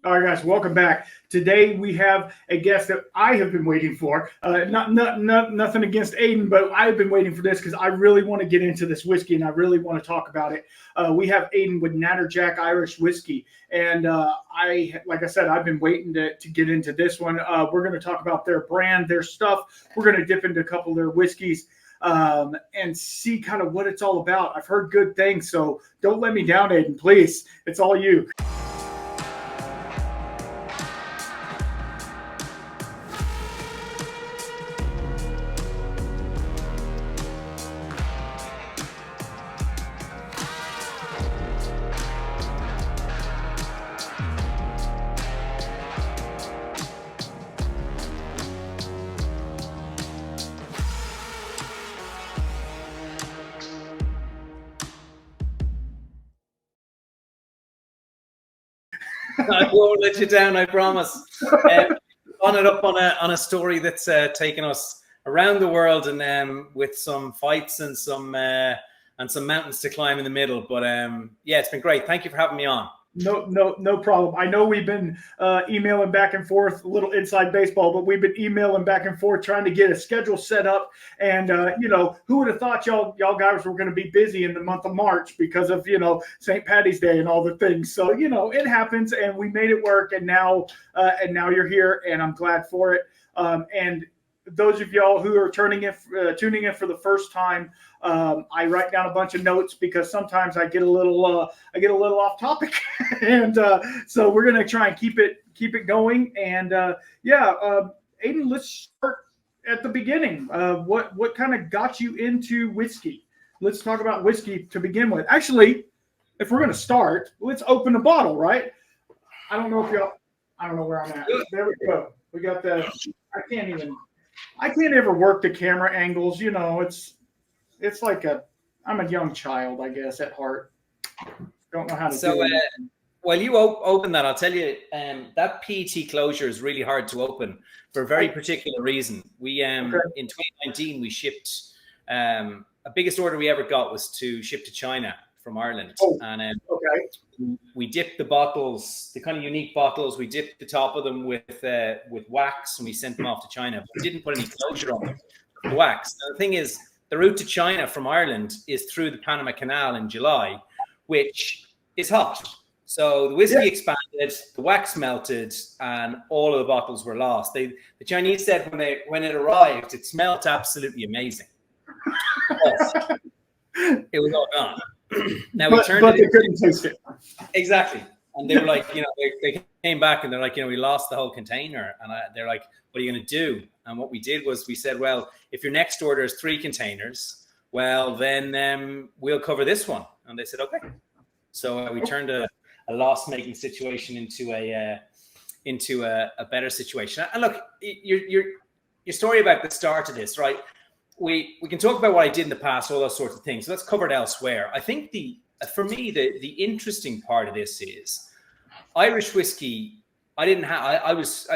All right, guys, welcome back. Today we have a guest that I have been waiting for. Nothing against Aiden, but I've been waiting for this because I really want to get into this whiskey and I really want to talk about it. We have Aiden with Natterjack Irish Whiskey, and like I said, I've been waiting to get into this one. We're going to talk about their brand, their stuff. We're going to dip into a couple of their whiskeys and see kind of what it's all about. I've heard good things, so don't let me down, Aiden. Please, it's all you. I won't let you down, I promise. On it up on a story that's taken us around the world, and with some fights and some mountains to climb in the middle. But yeah, it's been great. Thank you for having me on. No problem. I know we've been emailing back and forth, a little inside baseball, but we've been emailing back and forth trying to get a schedule set up. And who would have thought y'all guys were going to be busy in the month of March because of St. Patty's Day and all the things. So it happens, and we made it work. And now you're here, and I'm glad for it. And those of y'all who are tuning in for the first time, I write down a bunch of notes because sometimes I get a little off topic, and so we're gonna try and keep it going. And Aiden, let's start at the beginning. What kind of got you into whiskey? Let's talk about whiskey to begin with. Actually, if we're gonna start, let's open the bottle, right? I don't know where I'm at. There we go. We got the. I can't ever work the camera angles. It's like I'm a young child, I guess, at heart. Don't know how to do it. While you open that, I'll tell you, that PET closure is really hard to open for a very particular reason. We in 2019 we shipped a biggest order we ever got was to ship to China from Ireland, and we dipped the bottles, the kind of unique bottles. We dipped the top of them with wax, and we sent them off to China. But we didn't put any closure on them. The wax. Now, the thing is, the route to China from Ireland is through the Panama Canal in July, which is hot. So the whiskey expanded, the wax melted, and all of the bottles were lost. The Chinese said when it arrived, it smelled absolutely amazing. It was all gone. Now we turned it. They couldn't taste it. Exactly. And they were like, they came back and they're like, we lost the whole container. And they're like, what are you going to do? And what we did was we said, well, if your next order is 3 containers, well, then we'll cover this one. And they said, okay. So we turned a loss-making situation into a better situation. And look, your story about the start of this, right? We can talk about what I did in the past, all those sorts of things. So that's covered elsewhere. I think for me, the interesting part of this is Irish whiskey. I was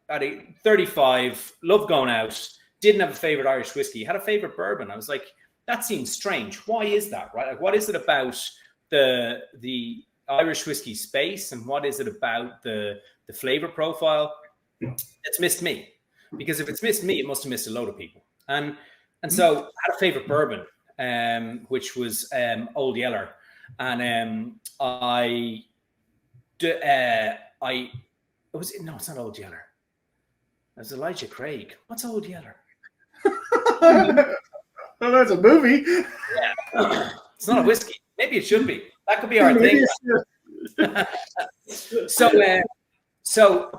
at 35, loved going out, didn't have a favorite Irish whiskey, had a favorite bourbon. I was like, that seems strange. Why is that, right? Like, what is it about the Irish whiskey space, and what is it about the flavor profile that's missed me? Because if it's missed me, it must have missed a load of people. And so I had a favorite bourbon, which was Old Yeller, and it's not Old Yeller. It was Elijah Craig. What's Old Yeller? Well, that's a movie. Yeah, it's not a whiskey. Maybe it should be. That could be our thing. But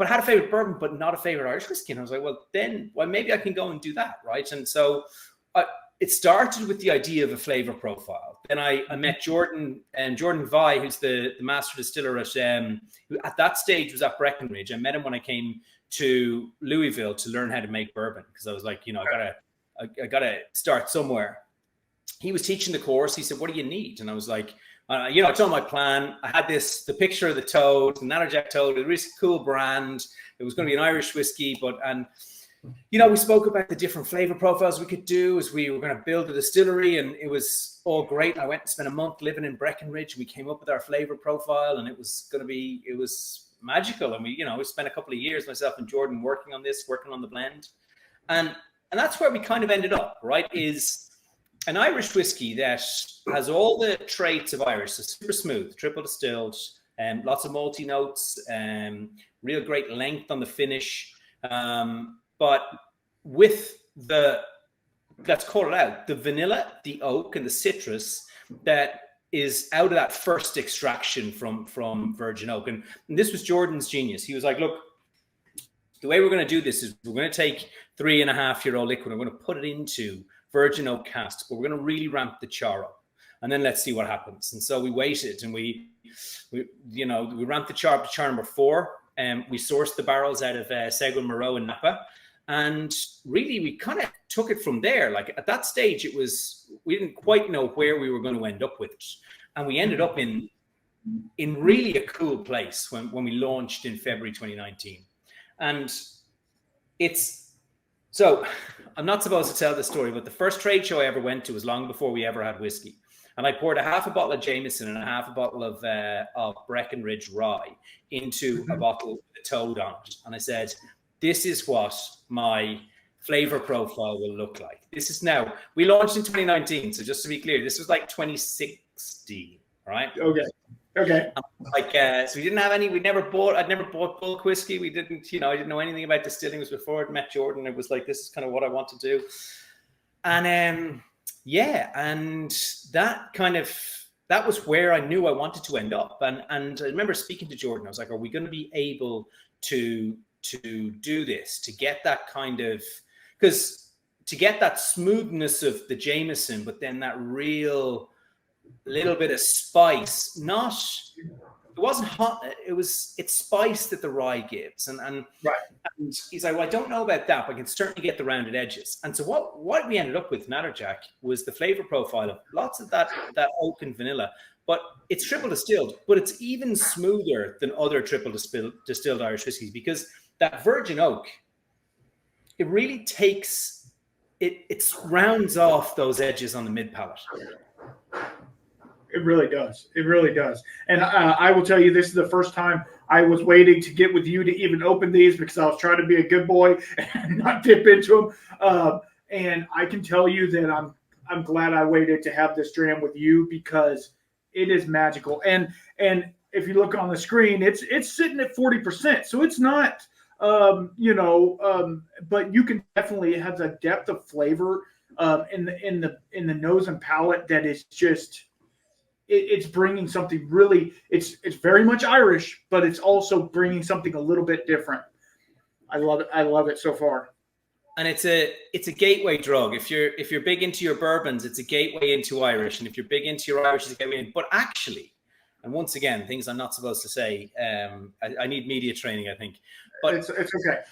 I had a favorite bourbon, but not a favorite Irish whiskey. And I was like, well, maybe I can go and do that, right? And so it started with the idea of a flavor profile. Then I met Jordan Vi, who's the master distiller who at that stage was at Breckenridge. I met him when I came to Louisville to learn how to make bourbon, because I was like, I gotta start somewhere. He was teaching the course. He said, what do you need? And I was like, I told him my plan. I had the picture of the Toad, the Natterjack Toad, a really cool brand. It was going to be an Irish whiskey, we spoke about the different flavor profiles we could do as we were going to build a distillery, and it was all great. I went and spent a month living in Breckenridge. We came up with our flavor profile, and it was magical. And we spent a couple of years, myself and Jordan, working on the blend. And that's where we kind of ended up, right? Is an Irish whiskey that has all the traits of Irish, so super smooth, triple distilled, lots of malty notes, real great length on the finish, but with let's call it out, the vanilla, the oak, and the citrus that is out of that first extraction from virgin oak. And this was Jordan's genius. He was like, look, the way we're going to do this is we're going to take 3.5-year-old liquid, and we're going to put it into virgin oak casks, but we're going to really ramp the char up, and then let's see what happens. And so we waited, and we ramped the char up to char number 4, and we sourced the barrels out of Seguin Moreau in Napa, and really we kind of took it from there. Like at that stage, we didn't quite know where we were going to end up with it, and we ended up in really a cool place when we launched in February 2019. And so I'm not supposed to tell this story, but the first trade show I ever went to was long before we ever had whiskey. And I poured a half a bottle of Jameson and a half a bottle of Breckenridge Rye into a bottle with a toad on it. And I said, this is what my flavor profile will look like. This is now, we launched in 2019. So just to be clear, this was like 2016, right? Okay. So we didn't have any, I'd never bought bulk whiskey. We didn't, I didn't know anything about distilling. It was before I'd met Jordan. It was like, this is kind of what I want to do. And and that was where I knew I wanted to end up. And I remember speaking to Jordan. I was like, are we going to be able to do this, to get that kind of, because to get that smoothness of the Jameson, but then that real little bit of spice, it wasn't hot, it's spice that the rye gives. And right. And he's like, well, I don't know about that, but I can certainly get the rounded edges. And so what we ended up with Natterjack was the flavor profile of lots of that oak and vanilla, but it's triple distilled, but it's even smoother than other triple distilled Irish whiskies, because that virgin oak, it really takes, it rounds off those edges on the mid palate. It really does. It really does. And I will tell you, this is the first time I was waiting to get with you to even open these, because I was trying to be a good boy and not dip into them. And I can tell you that I'm glad I waited to have this dram with you, because it is magical. And if you look on the screen, it's sitting at 40%. So it's not, but you can definitely have the depth of flavor in the nose and palate that is just. It's bringing something really. It's very much Irish, but it's also bringing something a little bit different. I love it. I love it so far. And it's a gateway drug. If you're big into your bourbons, it's a gateway into Irish, and if you're big into your Irish, it's a gateway in. But actually, and once again, things I'm not supposed to say. I need media training, I think. But it's okay.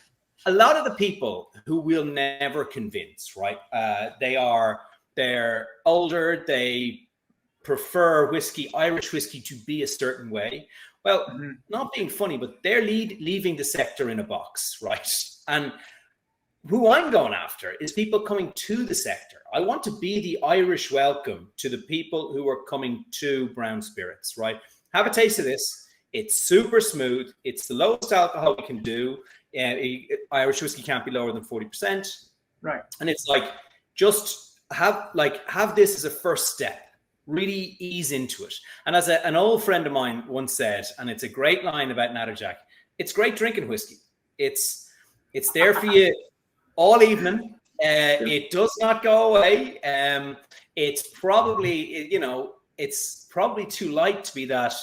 A lot of the people who we'll never convince, right? They're older. They prefer Irish whiskey to be a certain way. Well, not being funny, but they're leaving the sector in a box, right? And who I'm going after is people coming to the sector. I want to be the Irish welcome to the people who are coming to brown spirits, right? Have a taste of this. It's super smooth. It's the lowest alcohol we can do. Irish whiskey can't be lower than 40%. Right. And it's like, just have this as a first step. Really ease into it. And as an old friend of mine once said, and it's a great line about Natterjack, it's great drinking whiskey. It's there for you all evening. It does not go away. It's probably, it's probably too light to be that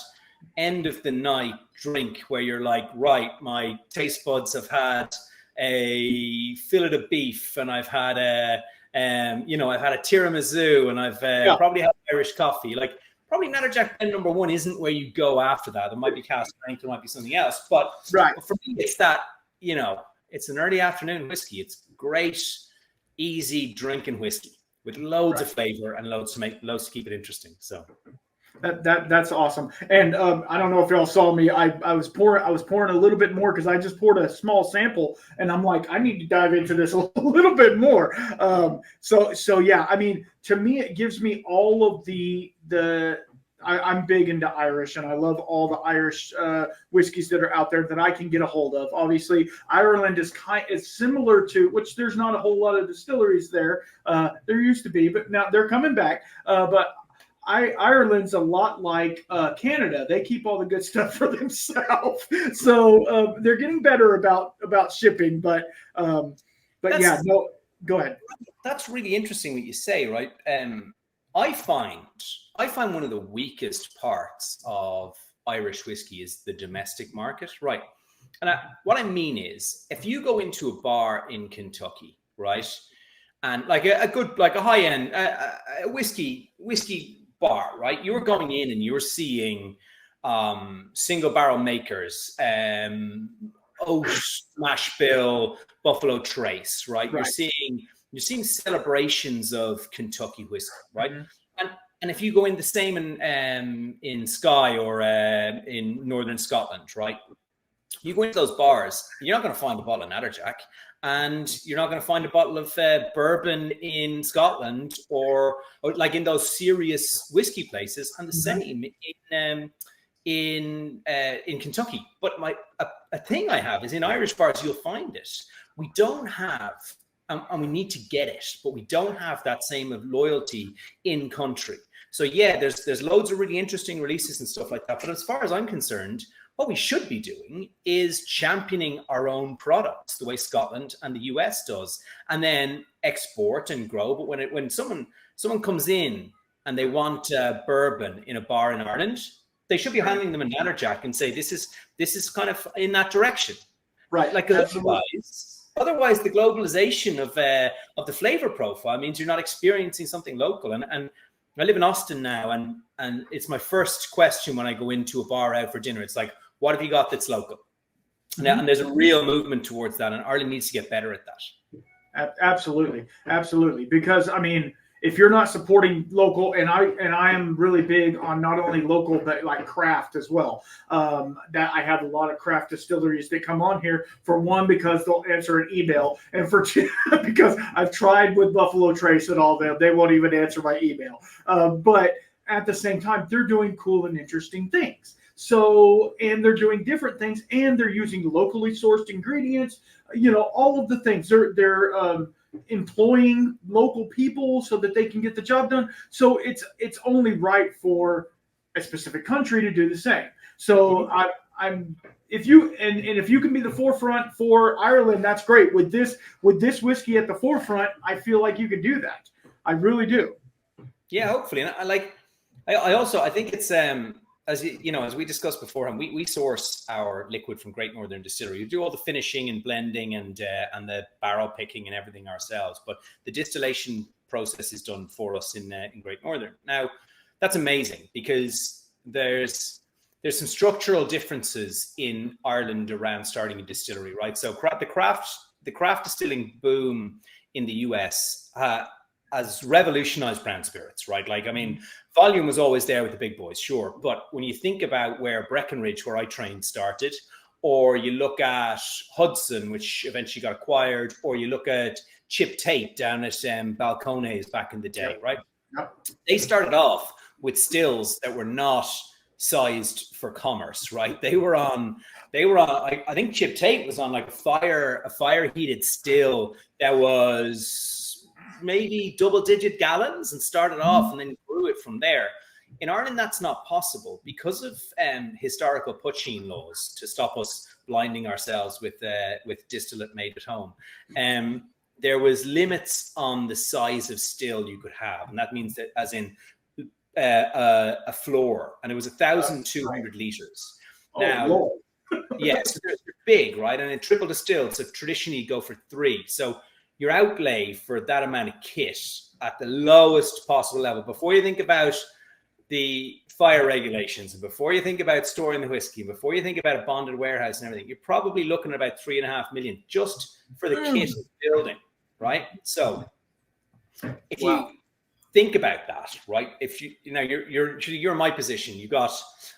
end of the night drink where you're like, right, my taste buds have had a fillet of beef, and I've had I've had a tiramisu, and I've probably had Irish coffee. Like, probably Natterjack blend number 1 isn't where you go after that. There might be cask strength, there might be something else. But for me, it's that, it's an early afternoon whiskey. It's great, easy drinking whiskey with loads of flavor and loads to keep it interesting. So that's awesome. And I don't know if y'all saw me. I was pouring a little bit more, because I just poured a small sample, and I'm like, I need to dive into this a little bit more. So yeah, I mean, to me, it gives me all of the I'm big into Irish, and I love all the Irish whiskeys that are out there that I can get a hold of. Obviously, Ireland is similar to, which there's not a whole lot of distilleries there. There used to be, but now they're coming back. But Ireland's a lot like Canada. They keep all the good stuff for themselves, so they're getting better about shipping. But yeah, no, go ahead. That's really interesting what you say, right? I find one of the weakest parts of Irish whiskey is the domestic market, right? And what I mean is, if you go into a bar in Kentucky, right, and like a high end whiskey bar, right, you're going in and you're seeing single barrel makers, Oath, Mash Bill, Buffalo Trace, right? You're seeing celebrations of Kentucky whiskey, right? Mm-hmm. And if you go in the same in Skye or in Northern Scotland, right? You go into those bars, you're not going to find a bottle of Natterjack, and you're not going to find a bottle of bourbon in Scotland or like in those serious whiskey places, and the same in Kentucky. But a thing I have is in Irish bars, you'll find it. We don't have, and we need to get it, but we don't have that same of loyalty in country. So yeah, there's loads of really interesting releases and stuff like that. But as far as I'm concerned, what we should be doing is championing our own products the way Scotland and the US does, and then export and grow. But when someone comes in and they want bourbon in a bar in Ireland, they should be handing them a Natterjack and say, this is kind of in that direction. Right. Like otherwise the globalization of the flavor profile means you're not experiencing something local. And I live in Austin now, and it's my first question when I go into a bar out for dinner. It's like, what have you got that's local? Mm-hmm. And there's a real movement towards that, and Ireland needs to get better at that. Absolutely. Because I mean, if you're not supporting local, and I am really big on not only local but like craft as well. That I have a lot of craft distilleries that come on here, for one, because they'll answer an email, and for two, because I've tried with Buffalo Trace and all them, they won't even answer my email. But at the same time, they're doing cool and interesting things. So, and they're doing different things, and they're using locally sourced ingredients. All of the things. They're employing local people so that they can get the job done. So it's only right for a specific country to do the same. So if you can be the forefront for Ireland, that's great. With this whiskey at the forefront, I feel like you can do that. I really do. Yeah, hopefully. And I think it's as we discussed before, and we source our liquid from Great Northern Distillery. We do all the finishing and blending and the barrel picking and everything ourselves, but the distillation process is done for us in Great Northern. Now, that's amazing because there's some structural differences in Ireland around starting a distillery, right? So the craft distilling boom in the US has revolutionized brown spirits, right? Like, I mean, volume was always there with the big boys, sure. But when you think about where Breckenridge, where I trained, started, or you look at Hudson, which eventually got acquired, or you look at Chip Tate down at Balcones back in the day, right? Yep. They started off with stills that were not sized for commerce, right? They were on. I think Chip Tate was on like a fire heated still that was maybe double-digit gallons, and started off and then grew it from there. In Ireland, that's not possible because of historical poaching laws to stop us blinding ourselves with distillate made at home. There was limits on the size of still you could have, and that means that as in a floor, and it was 1,200 liters. Now, yes, they're big, right? And a triple distilled, so traditionally you go for 3. So your outlay for that amount of kit at the lowest possible level, before you think about the fire regulations, and before you think about storing the whiskey, before you think about a bonded warehouse and everything, you're probably looking at about $3.5 million just for the kit of building, right? So if you think about that, right? If you're in my position, you got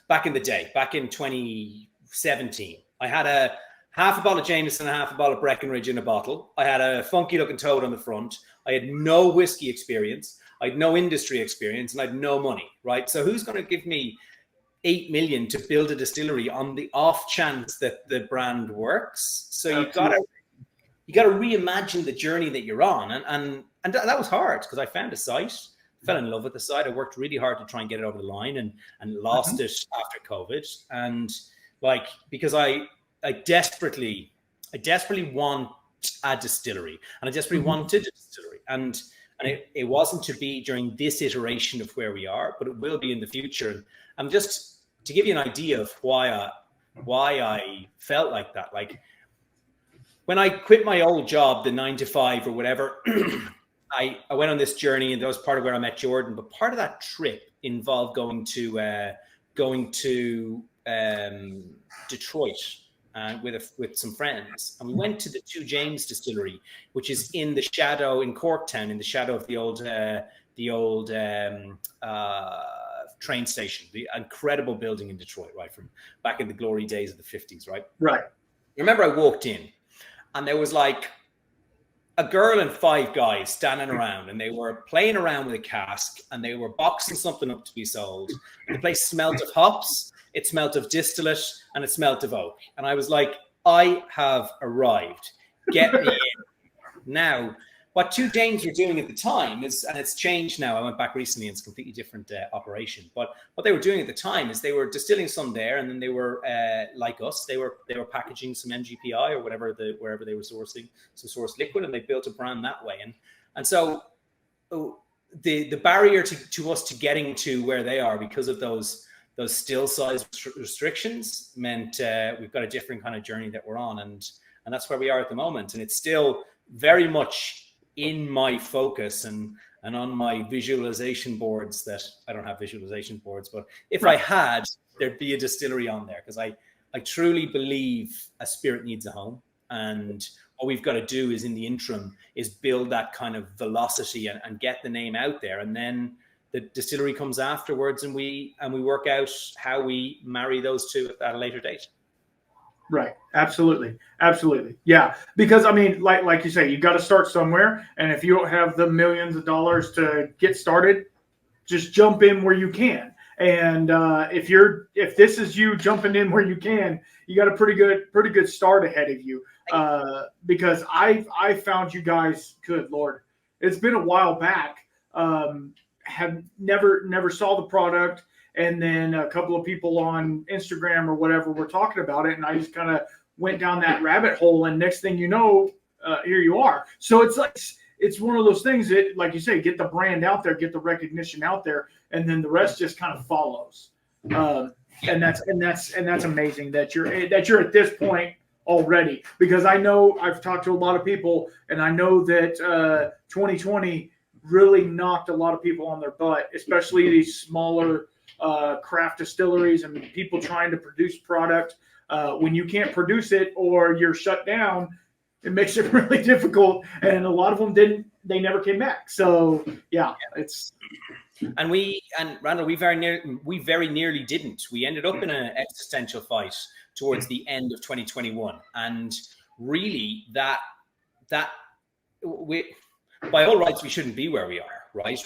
back in the day, back in 2017, I had a half a bottle of Jameson and half a bottle of Breckenridge in a bottle. I had a funky looking toad on the front. I had no whiskey experience. I had no industry experience, and I had no money, right? So who's going to give me 8 million to build a distillery on the off chance that the brand works? So you got to reimagine the journey that you're on, and that was hard, because I found a site, fell in love with the site. I worked really hard to try and get it over the line, and lost it after COVID. And like, because I desperately want a distillery, and I desperately wanted a distillery, and it wasn't to be during this iteration of where we are, but it will be in the future. And just to give you an idea of why I felt like that, like when I quit my old job, the 9 to 5 or whatever, I went on this journey, and that was part of where I met Jordan. But part of that trip involved going to Detroit with some friends, and we went to the Two James Distillery, which is in Corktown, in the shadow of the old train station, the incredible building in Detroit, right, from back in the glory days of the 50s, right? Right. I remember I walked in, and there was like a girl and 5 guys standing around, and they were playing around with a cask, and they were boxing something up to be sold. And the place smelled of hops, it smelled of distillate, and it smelled of oak. And I was like, I have arrived. Get me in. Now, what Two James were doing at the time is, and it's changed now, I went back recently, and it's a completely different operation. But what they were doing at the time is they were distilling some there, and then they were, like us, they were packaging some MGPI or wherever they were sourcing some source liquid, and they built a brand that way. And so the barrier to us to getting to where they are, because of those still size restrictions, meant we've got a different kind of journey that we're on, and that's where we are at the moment. And it's still very much in my focus and on my visualization boards. That I don't have visualization boards, but if I had, there'd be a distillery on there, because I truly believe a spirit needs a home, and what we've got to do is, in the interim, is build that kind of velocity and get the name out there, and then the distillery comes afterwards, and we work out how we marry those two at a later date. Right. Absolutely. Yeah. Because I mean, like you say, you got to start somewhere. And if you don't have the millions of dollars to get started, just jump in where you can. And if this is you jumping in where you can, you got a pretty good start ahead of you. Because I found you guys, good Lord, it's been a while back. Have never saw the product. And then a couple of people on Instagram or whatever were talking about it, and I just kind of went down that rabbit hole. And next thing you know, here you are. So it's like, it's one of those things that, like you say, get the brand out there, get the recognition out there, and then the rest just kind of follows. And that's amazing that you're at this point already, because I know I've talked to a lot of people, and I know that 2020 really knocked a lot of people on their butt, especially these smaller craft distilleries and people trying to produce product. When you can't produce it or you're shut down, it makes it really difficult. And a lot of them they never came back. So yeah, it's. And Randall, we very nearly didn't. We ended up in an existential fight towards the end of 2021, and really that we, by all rights, we shouldn't be where we are. Right.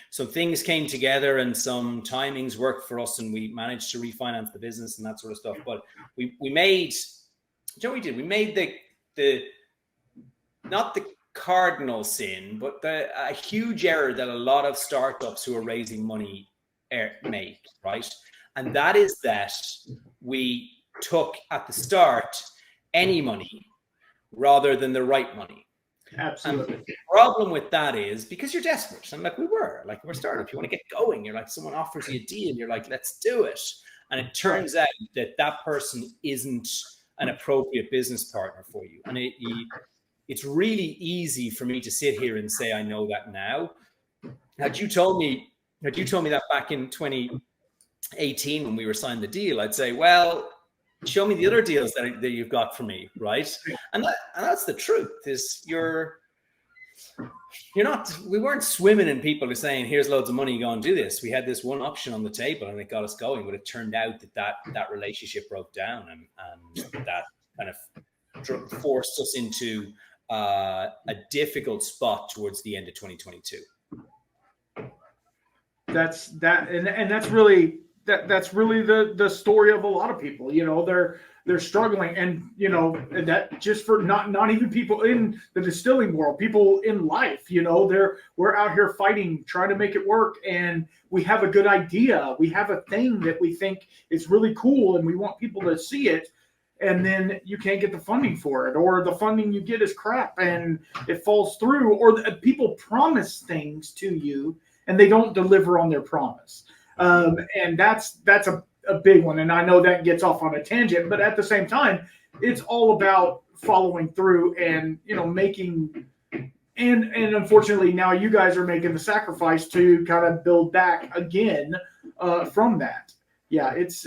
Some things came together, and some timings worked for us, and we managed to refinance the business and that sort of stuff. But we made, you know, we made the not the cardinal sin, but a huge error that a lot of startups who are raising money make, right? And that is that we took at the start any money rather than the right money. Absolutely. And the problem with that is, because you're desperate, and like we're startup, you want to get going, you're like, someone offers you a deal, you're like, let's do it. And it turns out that person isn't an appropriate business partner for you. And it's really easy for me to sit here and say, I know that now. Had you told me that back in 2018 when we were signing the deal, I'd say, well, show me the other deals that you've got for me, right? And that's the truth. Is we weren't swimming in people who are saying, here's loads of money, go and do this. We had this one option on the table, and it got us going. But it turned out that relationship broke down, and that kind of forced us into a difficult spot towards the end of 2022. that's that, and that's really the story of a lot of people. You know, they're struggling, and you know that just for not even people in the distilling world, people in life. You know, we're out here fighting, trying to make it work, and we have a good idea, we have a thing that we think is really cool, and we want people to see it. And then you can't get the funding for it, or the funding you get is crap and it falls through, or people promise things to you and they don't deliver on their promise. And that's a big one. And I know that gets off on a tangent, but at the same time, it's all about following through and, you know, making, and unfortunately now you guys are making the sacrifice to kind of build back again from that. Yeah, it's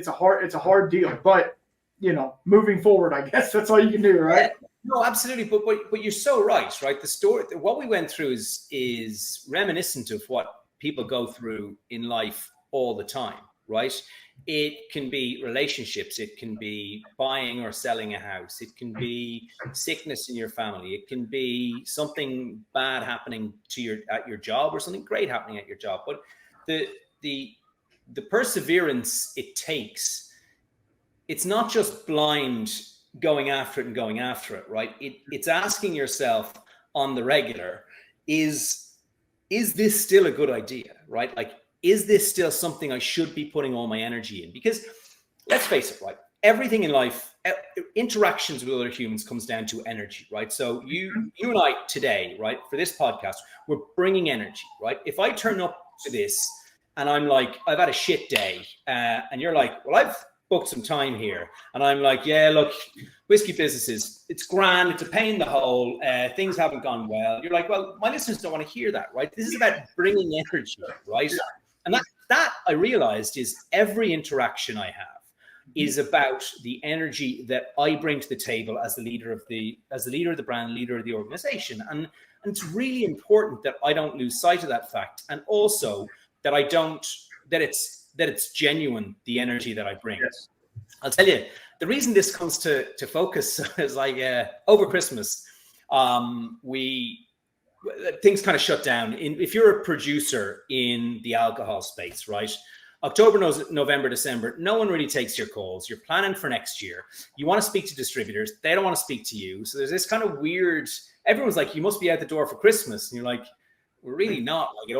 a hard deal, but you know, moving forward, I guess that's all you can do, right? Yeah, no, absolutely. But you're so right? The story, what we went through is reminiscent of what people go through in life all the time, right? It can be relationships, it can be buying or selling a house, it can be sickness in your family, it can be something bad happening to at your job, or something great happening at your job. But the perseverance it takes, it's not just blind going after it, right? It's asking yourself on the regular, is this still a good idea, right? Like, is this still something I should be putting all my energy in? Because let's face it, right? Everything in life, interactions with other humans comes down to energy, right? So you and I today, right, for this podcast, we're bringing energy, right? If I turn up to this and I'm like, I've had a shit day, and you're like, well, I've booked some time here, and I'm like, yeah, look, whiskey businesses, it's grand, it's a pain in the hole, things haven't gone well. You're like, well, my listeners don't want to hear that, right? This is about bringing energy, right? And that I realized is every interaction I have is about the energy that I bring to the table as the leader of the brand, leader of the organization, and it's really important that I don't lose sight of that fact, and also that it's genuine, the energy that I bring. Yes. I'll tell you, the reason this comes to focus is like over Christmas, things kind of shut down. If you're a producer in the alcohol space, right? October, November, December, no one really takes your calls. You're planning for next year. You want to speak to distributors. They don't want to speak to you. So there's this kind of weird, everyone's like, you must be out the door for Christmas. And you're like, we're really not. Like,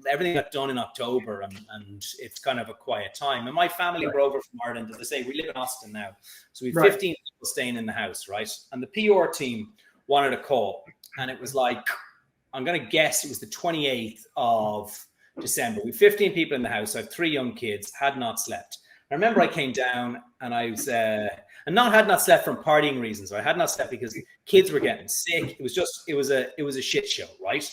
everything got done in October, and it's kind of a quiet time. And my family were over from Ireland, as they say, we live in Austin now. So we have 15 people staying in the house, right? And the PR team wanted a call. And it was like, I'm going to guess it was the 28th of December. We have 15 people in the house. I have 3 young kids, had not slept. I remember I came down and I was, had not slept from partying reasons. I had not slept because kids were getting sick. It was a shit show, right?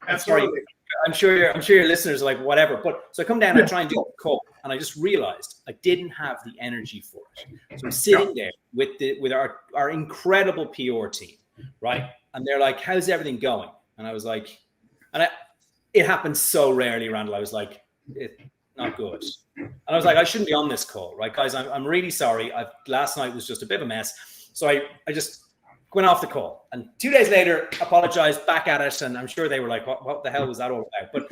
Absolutely. I'm sure your listeners are like, whatever. But so I come down and I try and do a call, and I just realized I didn't have the energy for it. So I'm sitting there with our incredible PR team, right? And they're like, how's everything going? And I was like, it happens so rarely, Randall. I was like, it's not good. And I was like, I shouldn't be on this call, right, guys? I'm really sorry. Last night was just a bit of a mess. So I just went off the call, and 2 days later, apologized, back at it. And I'm sure they were like, what the hell was that all about? But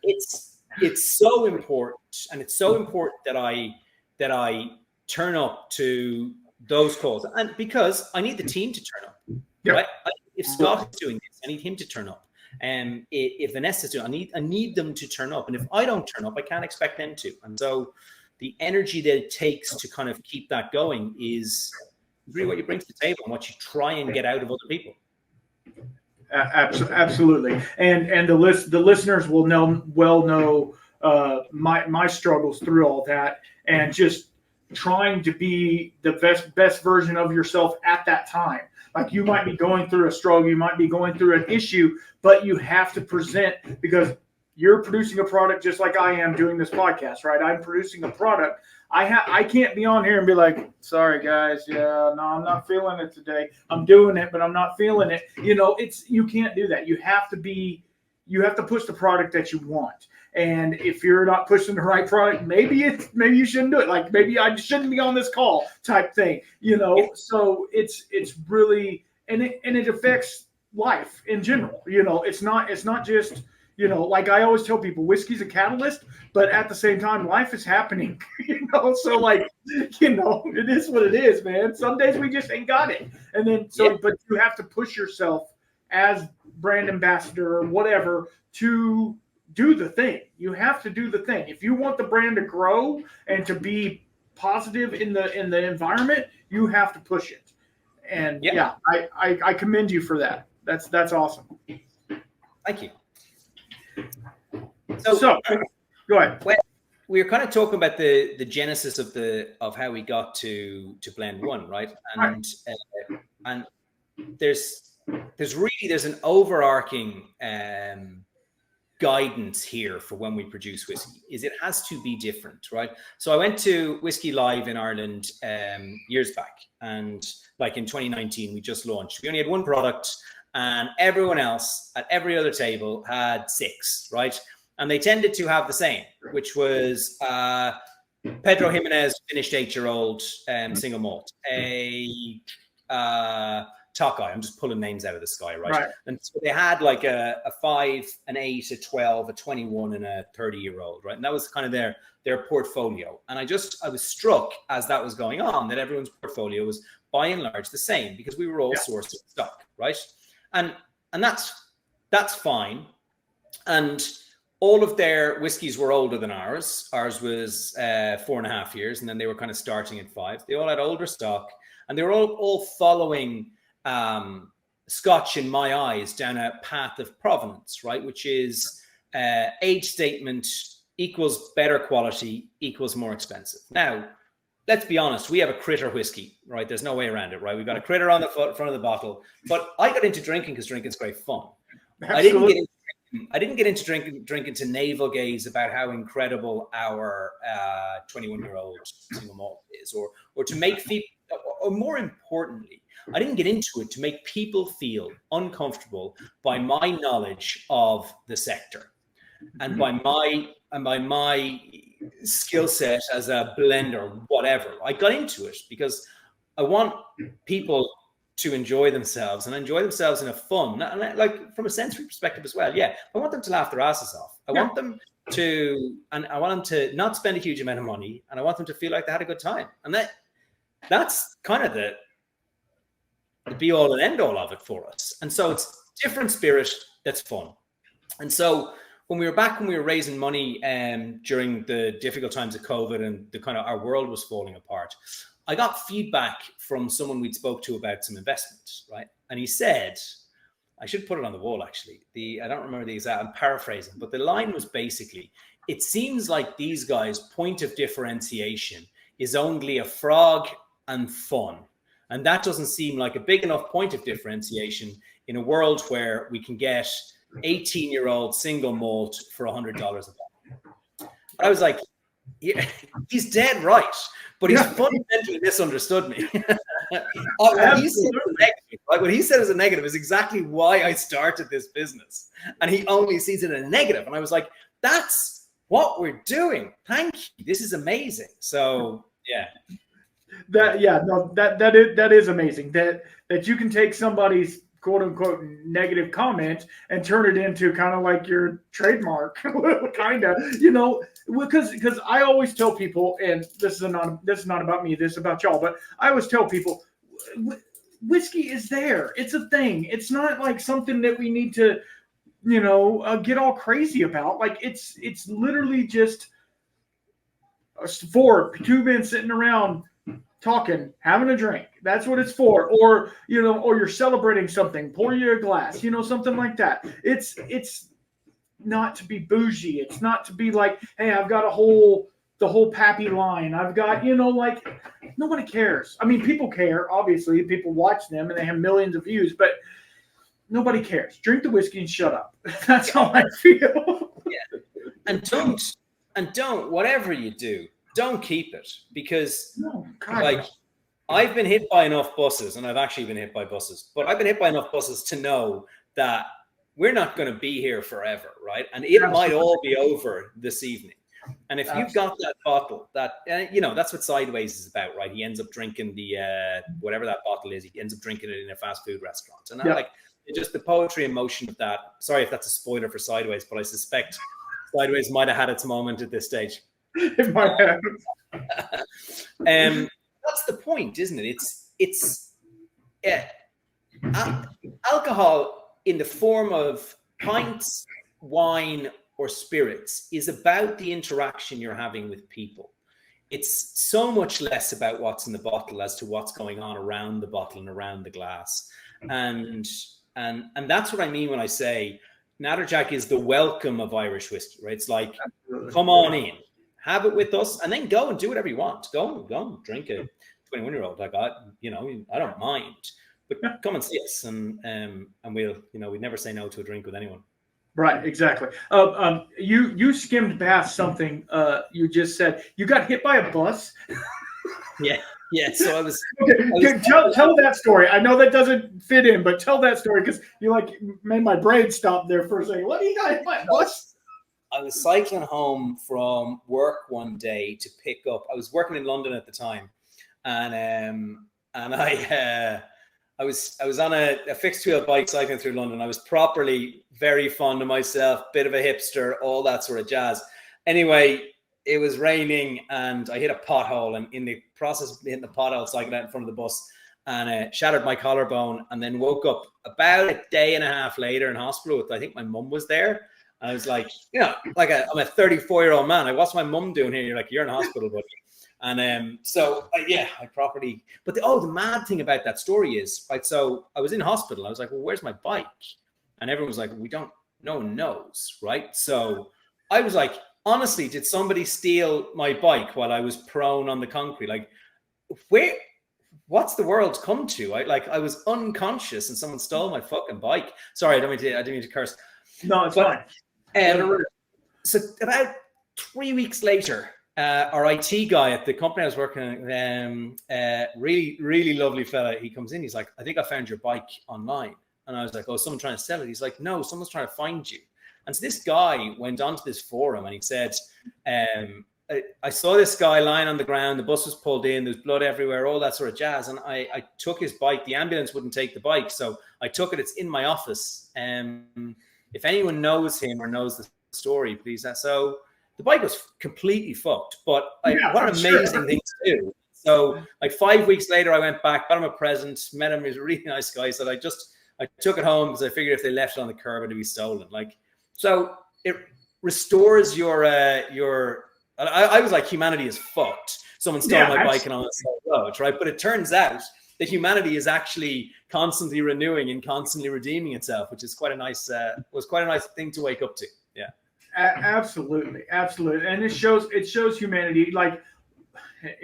it's so important. And it's so important that I turn up to those calls, and because I need the team to turn up. Yep. Right? If Scott is doing this, I need him to turn up. And if Vanessa's doing it, I need them to turn up. And if I don't turn up, I can't expect them to. And so the energy that it takes to kind of keep that going is really what you bring to the table and what you try and get out of other people. Absolutely. And the listeners will know my struggles through all that, and just trying to be the best version of yourself at that time. Like, you might be going through a struggle, you might be going through an issue, but you have to present, because you're producing a product just like I am doing this podcast, right? I'm producing a product. I can't be on here and be like, sorry guys, yeah, no, I'm not feeling it today. I'm doing it, but I'm not feeling it. You know, you can't do that. You have to push the product that you want. And if you're not pushing the right product, maybe you shouldn't do it. Like, maybe I shouldn't be on this call type thing, you know? So it's really, and it affects life in general. You know, it's not just, You know, like I always tell people, whiskey's a catalyst, but at the same time, life is happening. You know, so like, you know, it is what it is, man. Some days we just ain't got it, and then but you have to push yourself as brand ambassador or whatever to do the thing. You have to do the thing if you want the brand to grow and to be positive in the environment. You have to push it, and I commend you for that. That's awesome. Thank you. So go ahead. Well, we were kind of talking about the genesis of how we got to blend one, right? And there's an overarching guidance here for when we produce whiskey. Is it has to be different, right? So I went to Whiskey Live in Ireland years back, and like in 2019 we just launched. We only had one product, and everyone else at every other table had 6, right? And they tended to have the same, which was Pedro Jimenez finished 8-year-old single malt, a Tokai. I'm just pulling names out of the sky, right? And so they had like a 5, an 8, a 12, a 21, and a 30-year-old, right? And that was kind of their portfolio. And I was struck as that was going on that everyone's portfolio was by and large the same, because we were all sourced stock, right? And that's fine. And all of their whiskeys were older than ours. Ours was 4.5 years, and then they were kind of starting at 5. They all had older stock, and they were all following Scotch, in my eyes, down a path of provenance, right? Which is age statement equals better quality equals more expensive. Now, let's be honest, we have a critter whiskey, right? There's no way around it, right? We've got a critter on the front of the bottle. But I got into drinking because drinking's great fun. Absolutely. I didn't get into drinking to navel gaze about how incredible our 21-year-old single malt is, or to make people, or more importantly, I didn't get into it to make people feel uncomfortable by my knowledge of the sector and by my skill set as a blender, whatever. I got into it because I want people to enjoy themselves and enjoy themselves in a fun, like from a sensory perspective as well. Yeah, I want them to laugh their asses off. I want them to not spend a huge amount of money, and I want them to feel like they had a good time. And that's kind of the be all and end all of it for us. And so it's different spirit that's fun. And so when we were raising money during the difficult times of COVID and the kind of our world was falling apart, I got feedback from someone we'd spoke to about some investments, right? And he said, I should put it on the wall actually. I don't remember the exact, I'm paraphrasing, but the line was basically, it seems like these guys' point of differentiation is only a frog and fun. And that doesn't seem like a big enough point of differentiation in a world where we can get 18-year-old single malt for $100 a bottle. I was like, yeah, he's dead right, but he's fundamentally misunderstood me. What he said as a negative is exactly why I started this business. And he only sees it as a negative. And I was like, that's what we're doing. Thank you. This is amazing. So, yeah. That is amazing that you can take somebody's quote unquote negative comment and turn it into kind of like your trademark, kind of, you know, because I always tell people, and this is not about me, this is about y'all, but I always tell people whiskey is there. It's a thing. It's not like something that we need to, you know, get all crazy about. Like it's literally just two men sitting around talking, having a drink. That's what it's for. Or, you know, or you're celebrating something, pour you a glass, you know, something like that. It's not to be bougie. It's not to be like, hey, I've got the whole Pappy line. I've got, you know, like nobody cares. I mean, people care, obviously. People watch them and they have millions of views, but nobody cares. Drink the whiskey and shut up. That's how I feel. Yeah. And don't, whatever you do, don't keep it, because I've been hit by enough buses, and I've actually been hit by buses, but I've been hit by enough buses to know that we're not going to be here forever, right? And it might all be over this evening. And if you've got that bottle, that that's what Sideways is about, right? He ends up drinking the whatever that bottle is. He ends up drinking it in a fast food restaurant, and like just the poetry and motion of that. Sorry if that's a spoiler for Sideways, but I suspect Sideways might have had its moment at this stage. It might have. That's the point, isn't it? It's alcohol in the form of pints, wine, or spirits is about the interaction you're having with people. It's so much less about what's in the bottle as to what's going on around the bottle and around the glass. And that's what I mean when I say Natterjack is the welcome of Irish whiskey, right? It's like, come on in, have it with us, and then go and do whatever you want. Go and drink a 21-year-old. Like I don't mind, but come and see us, and we'll, we never say no to a drink with anyone. Right, exactly. You skimmed past something. You just said you got hit by a bus. Yeah. So I was. Okay, tell that story. I know that doesn't fit in, but tell that story because you made my brain stop there for a second. What do you got hit by a bus? I was cycling home from work one day to pick up. I was working in London at the time, and I was on a fixed wheel bike cycling through London. I was properly very fond of myself, bit of a hipster, all that sort of jazz. Anyway, it was raining and I hit a pothole, and in the process of hitting the pothole, cycling out in front of the bus, and shattered my collarbone, and then woke up about a day and a half later in hospital with, I think my mum was there. And I was like, I'm a 34-year-old man. What's my mum doing here? You're like, you're in hospital, buddy. And I properly, but the mad thing about that story is, right, so I was in hospital. I was like, well, where's my bike? And everyone was like, no one knows, right? So I was like, honestly, did somebody steal my bike while I was prone on the concrete? Like, what's the world come to? I was unconscious and someone stole my fucking bike. Sorry, I didn't mean to curse. No, it's fine. So about 3 weeks later, our IT guy at the company I was working at, really, really lovely fella, he comes in. He's like, I think I found your bike online. And I was like, oh, someone trying to sell it? He's like, no, someone's trying to find you. And so this guy went onto this forum and he said, I saw this guy lying on the ground. The bus was pulled in. There's blood everywhere, all that sort of jazz. And I took his bike. The ambulance wouldn't take the bike. So I took it. It's in my office. If anyone knows him or knows the story, please. So the bike was completely fucked. But what an amazing thing to do. So 5 weeks later, I went back, got him a present, met him. He was a really nice guy. So I took it home because I figured if they left it on the curb, it'd be stolen. So it restores your I was like, humanity is fucked. Someone stole my bike and on the road, right? But it turns out that humanity is actually constantly renewing and constantly redeeming itself, which is quite a nice thing to wake up to. Yeah, absolutely. And it shows humanity.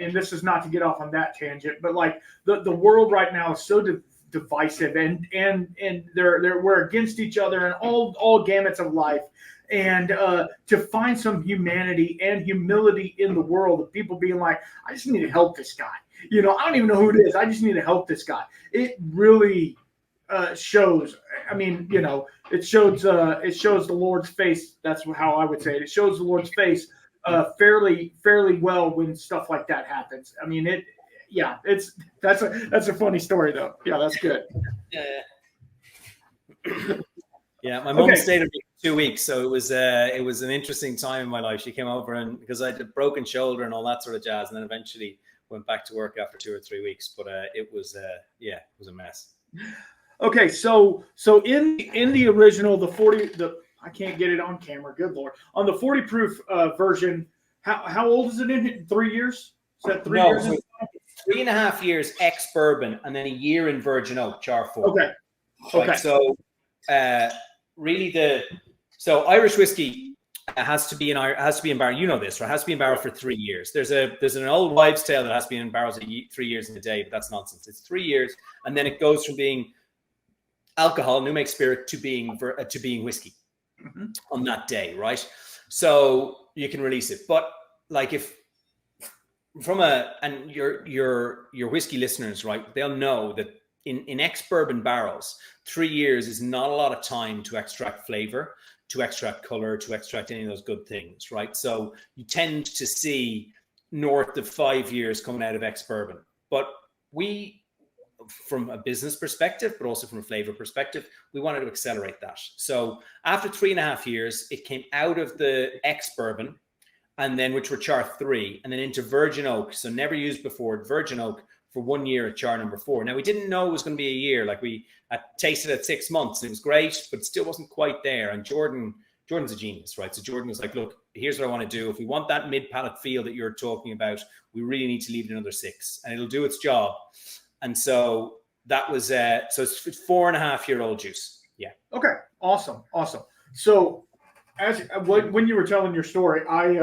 And this is not to get off on that tangent, but the world right now is so divisive, and we're against each other and all gamuts of life. And to find some humanity and humility in the world of people being like, I just need to help this guy. I don't even know who it is. I just need to help this guy. It really shows. I mean, it shows the Lord's face. That's how I would say it. It shows the Lord's face fairly well when stuff like that happens. I mean, that's a funny story though. Yeah, that's good. Yeah, my mom stayed with me for 2 weeks, so it was an interesting time in my life. She came over, and because I had a broken shoulder and all that sort of jazz, and then eventually went back to work after 2 or 3 weeks. But it was a mess. Okay, so in the original, I can't get it on camera. Good Lord, on the 40 proof version, how old is it in 3 years? Is that 3 years? So 3.5 years ex bourbon, and then a year in virgin oak char 4. Okay. So so Irish whiskey has to be in barrel. You know this, right? It has to be in barrel for 3 years. There's an old wives' tale that has to be in barrels 3 years in a day, but that's nonsense. It's 3 years, and then it goes from being alcohol, new make spirit, to being whiskey on that day, right? So you can release it, but if and your whiskey listeners, right? They'll know that in ex-bourbon barrels, 3 years is not a lot of time to extract flavor, to extract color, to extract any of those good things, right? So you tend to see north of 5 years coming out of ex-bourbon. But we, from a business perspective, but also from a flavor perspective, we wanted to accelerate that. So after 3.5 years, it came out of the ex-bourbon, and then which were char 3, and then into virgin oak. So never used before, virgin oak for 1 year at char number 4. Now we didn't know it was going to be a year. Like we tasted it at 6 months. It was great, but it still wasn't quite there. And Jordan's a genius, right? So Jordan was like, look, here's what I want to do. If we want that mid-palate feel that you're talking about, we really need to leave it another 6, and it'll do its job. And so that was, so it's 4.5-year-old juice. Yeah. Okay. Awesome. So when you were telling your story, I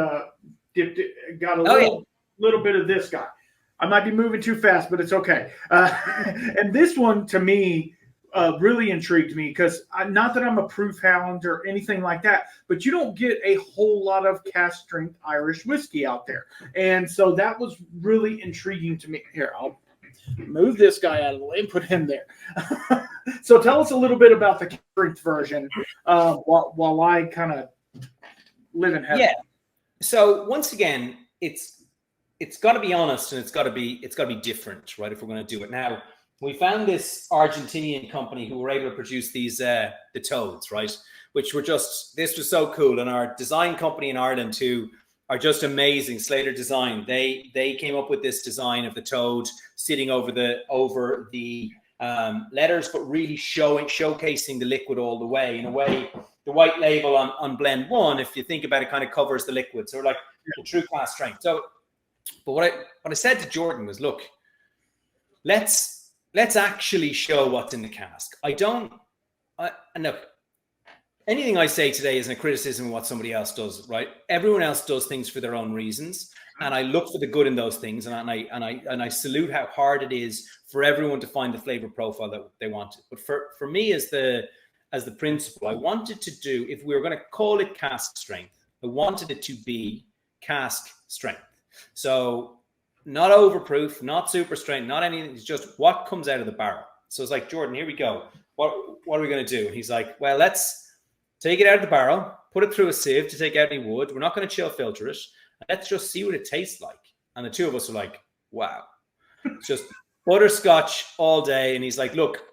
got a little bit of this guy. I might be moving too fast, but it's okay. And this one to me really intrigued me because not that I'm a proof hound or anything like that, but you don't get a whole lot of cask strength Irish whiskey out there. And so that was really intriguing to me. Here, I'll move this guy out of the way and put him there. So tell us a little bit about the strength version while I kind of live in heaven. Yeah. So once again, it's got to be honest, and it's got to be different, right? If we're going to do it now, we found this Argentinian company who were able to produce these the toads, right? Which were this was so cool, and our design company in Ireland who are just amazing, Slater Design. They came up with this design of the toad sitting over the letters, but really showcasing the liquid all the way. In a way, the white label on blend 1, if you think about it, kind of covers the liquid. So like the true cask strength. So, but what I said to Jordan was, look, let's actually show what's in the cask. And look, anything I say today isn't a criticism of what somebody else does, right? Everyone else does things for their own reasons, and I look for the good in those things, and I salute how hard it is for everyone to find the flavor profile that they wanted. But for me as the principal, I wanted to do, if we were going to call it cask strength, I wanted it to be cask strength. So not overproof, not super strength, not anything. It's just what comes out of the barrel. So it's like, Jordan, here we go. What are we going to do? And he's like, well, let's take it out of the barrel, put it through a sieve to take out any wood. We're not going to chill filter it. Let's just see what it tastes like. And the two of us are like, wow, it's just butterscotch all day. And he's like, look,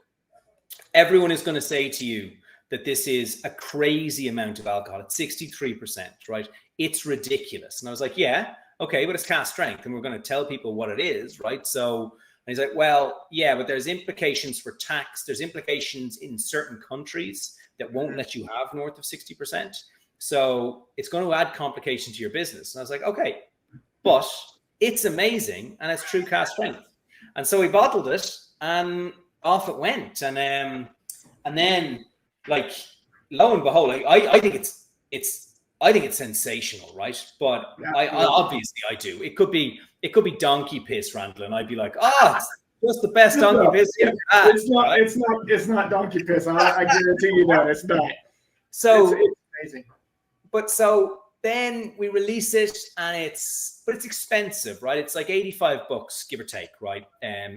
everyone is going to say to you that this is a crazy amount of alcohol. It's 63%, right? It's ridiculous. And I was like, yeah, okay, but it's cask strength, and we're going to tell people what it is, right? So, and he's like, well, yeah, but there's implications for tax. There's implications in certain countries that won't let you have north of 60%. So it's going to add complications to your business. And I was like, okay, but it's amazing, and it's true cask strength. And so we bottled it, and off it went. And then, like, lo and behold, I think it's sensational, right? But yeah, I obviously I do. It could be donkey piss, Randall, and I'd be like, it's just the best donkey piss you've had. It's not donkey piss. I guarantee you that it's not. So it's amazing. But so then we release it, and it's expensive, right? It's like $85, give or take, right?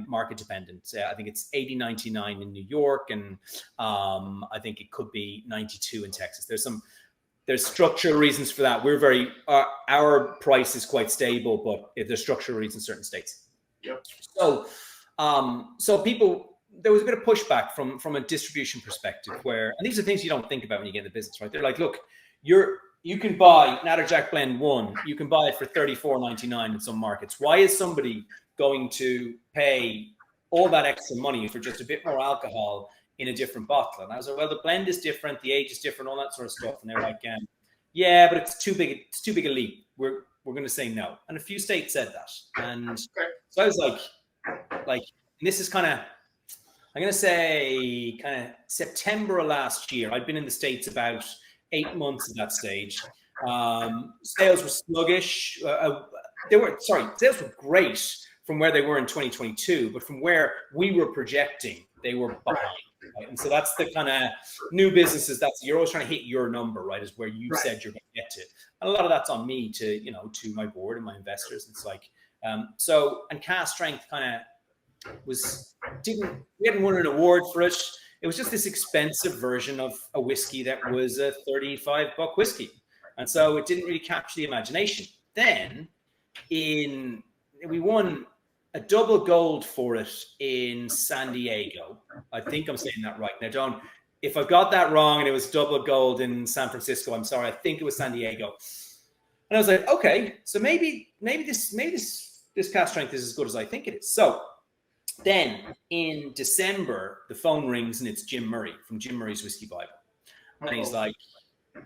Market dependent. I think it's $80.99 in New York, and I think it could be $92 in Texas. There's structural reasons for that. Our price is quite stable, but there's structural reasons in certain states. Yep. So people, there was a bit of pushback from a distribution perspective and these are things you don't think about when you get in the business, right? They're like, look, you can buy Natterjack Blend 1, you can buy it for $34.99 in some markets. Why is somebody going to pay all that extra money for just a bit more alcohol in a different bottle? And I was like, well, the blend is different, the age is different, all that sort of stuff. And they're like, yeah, but it's too big a leap. We're going to say no. And a few states said that. And so I was like, and this is I'm going to say kind of September of last year. I'd been in the States about 8 months at that stage. Sales were sluggish. Sales were great from where they were in 2022, but from where we were projecting, they were behind. Right? And so that's the kind of new businesses. You're always trying to hit your number, right? Is where you said you're going to get to. And a lot of that's on me to my board and my investors. It's like, and cask strength kind of we hadn't won an award for it. it was just this expensive version of a whiskey that was a $35 whiskey. And so it didn't really capture the imagination. Then we won a double gold for it in San Diego. I think I'm saying that right. Now, John, if I got that wrong and it was double gold in San Francisco, I'm sorry. I think it was San Diego. And I was like, okay, so maybe this cask strength is as good as I think it is. So then in December, the phone rings and it's Jim Murray from Jim Murray's Whiskey Bible. And he's like,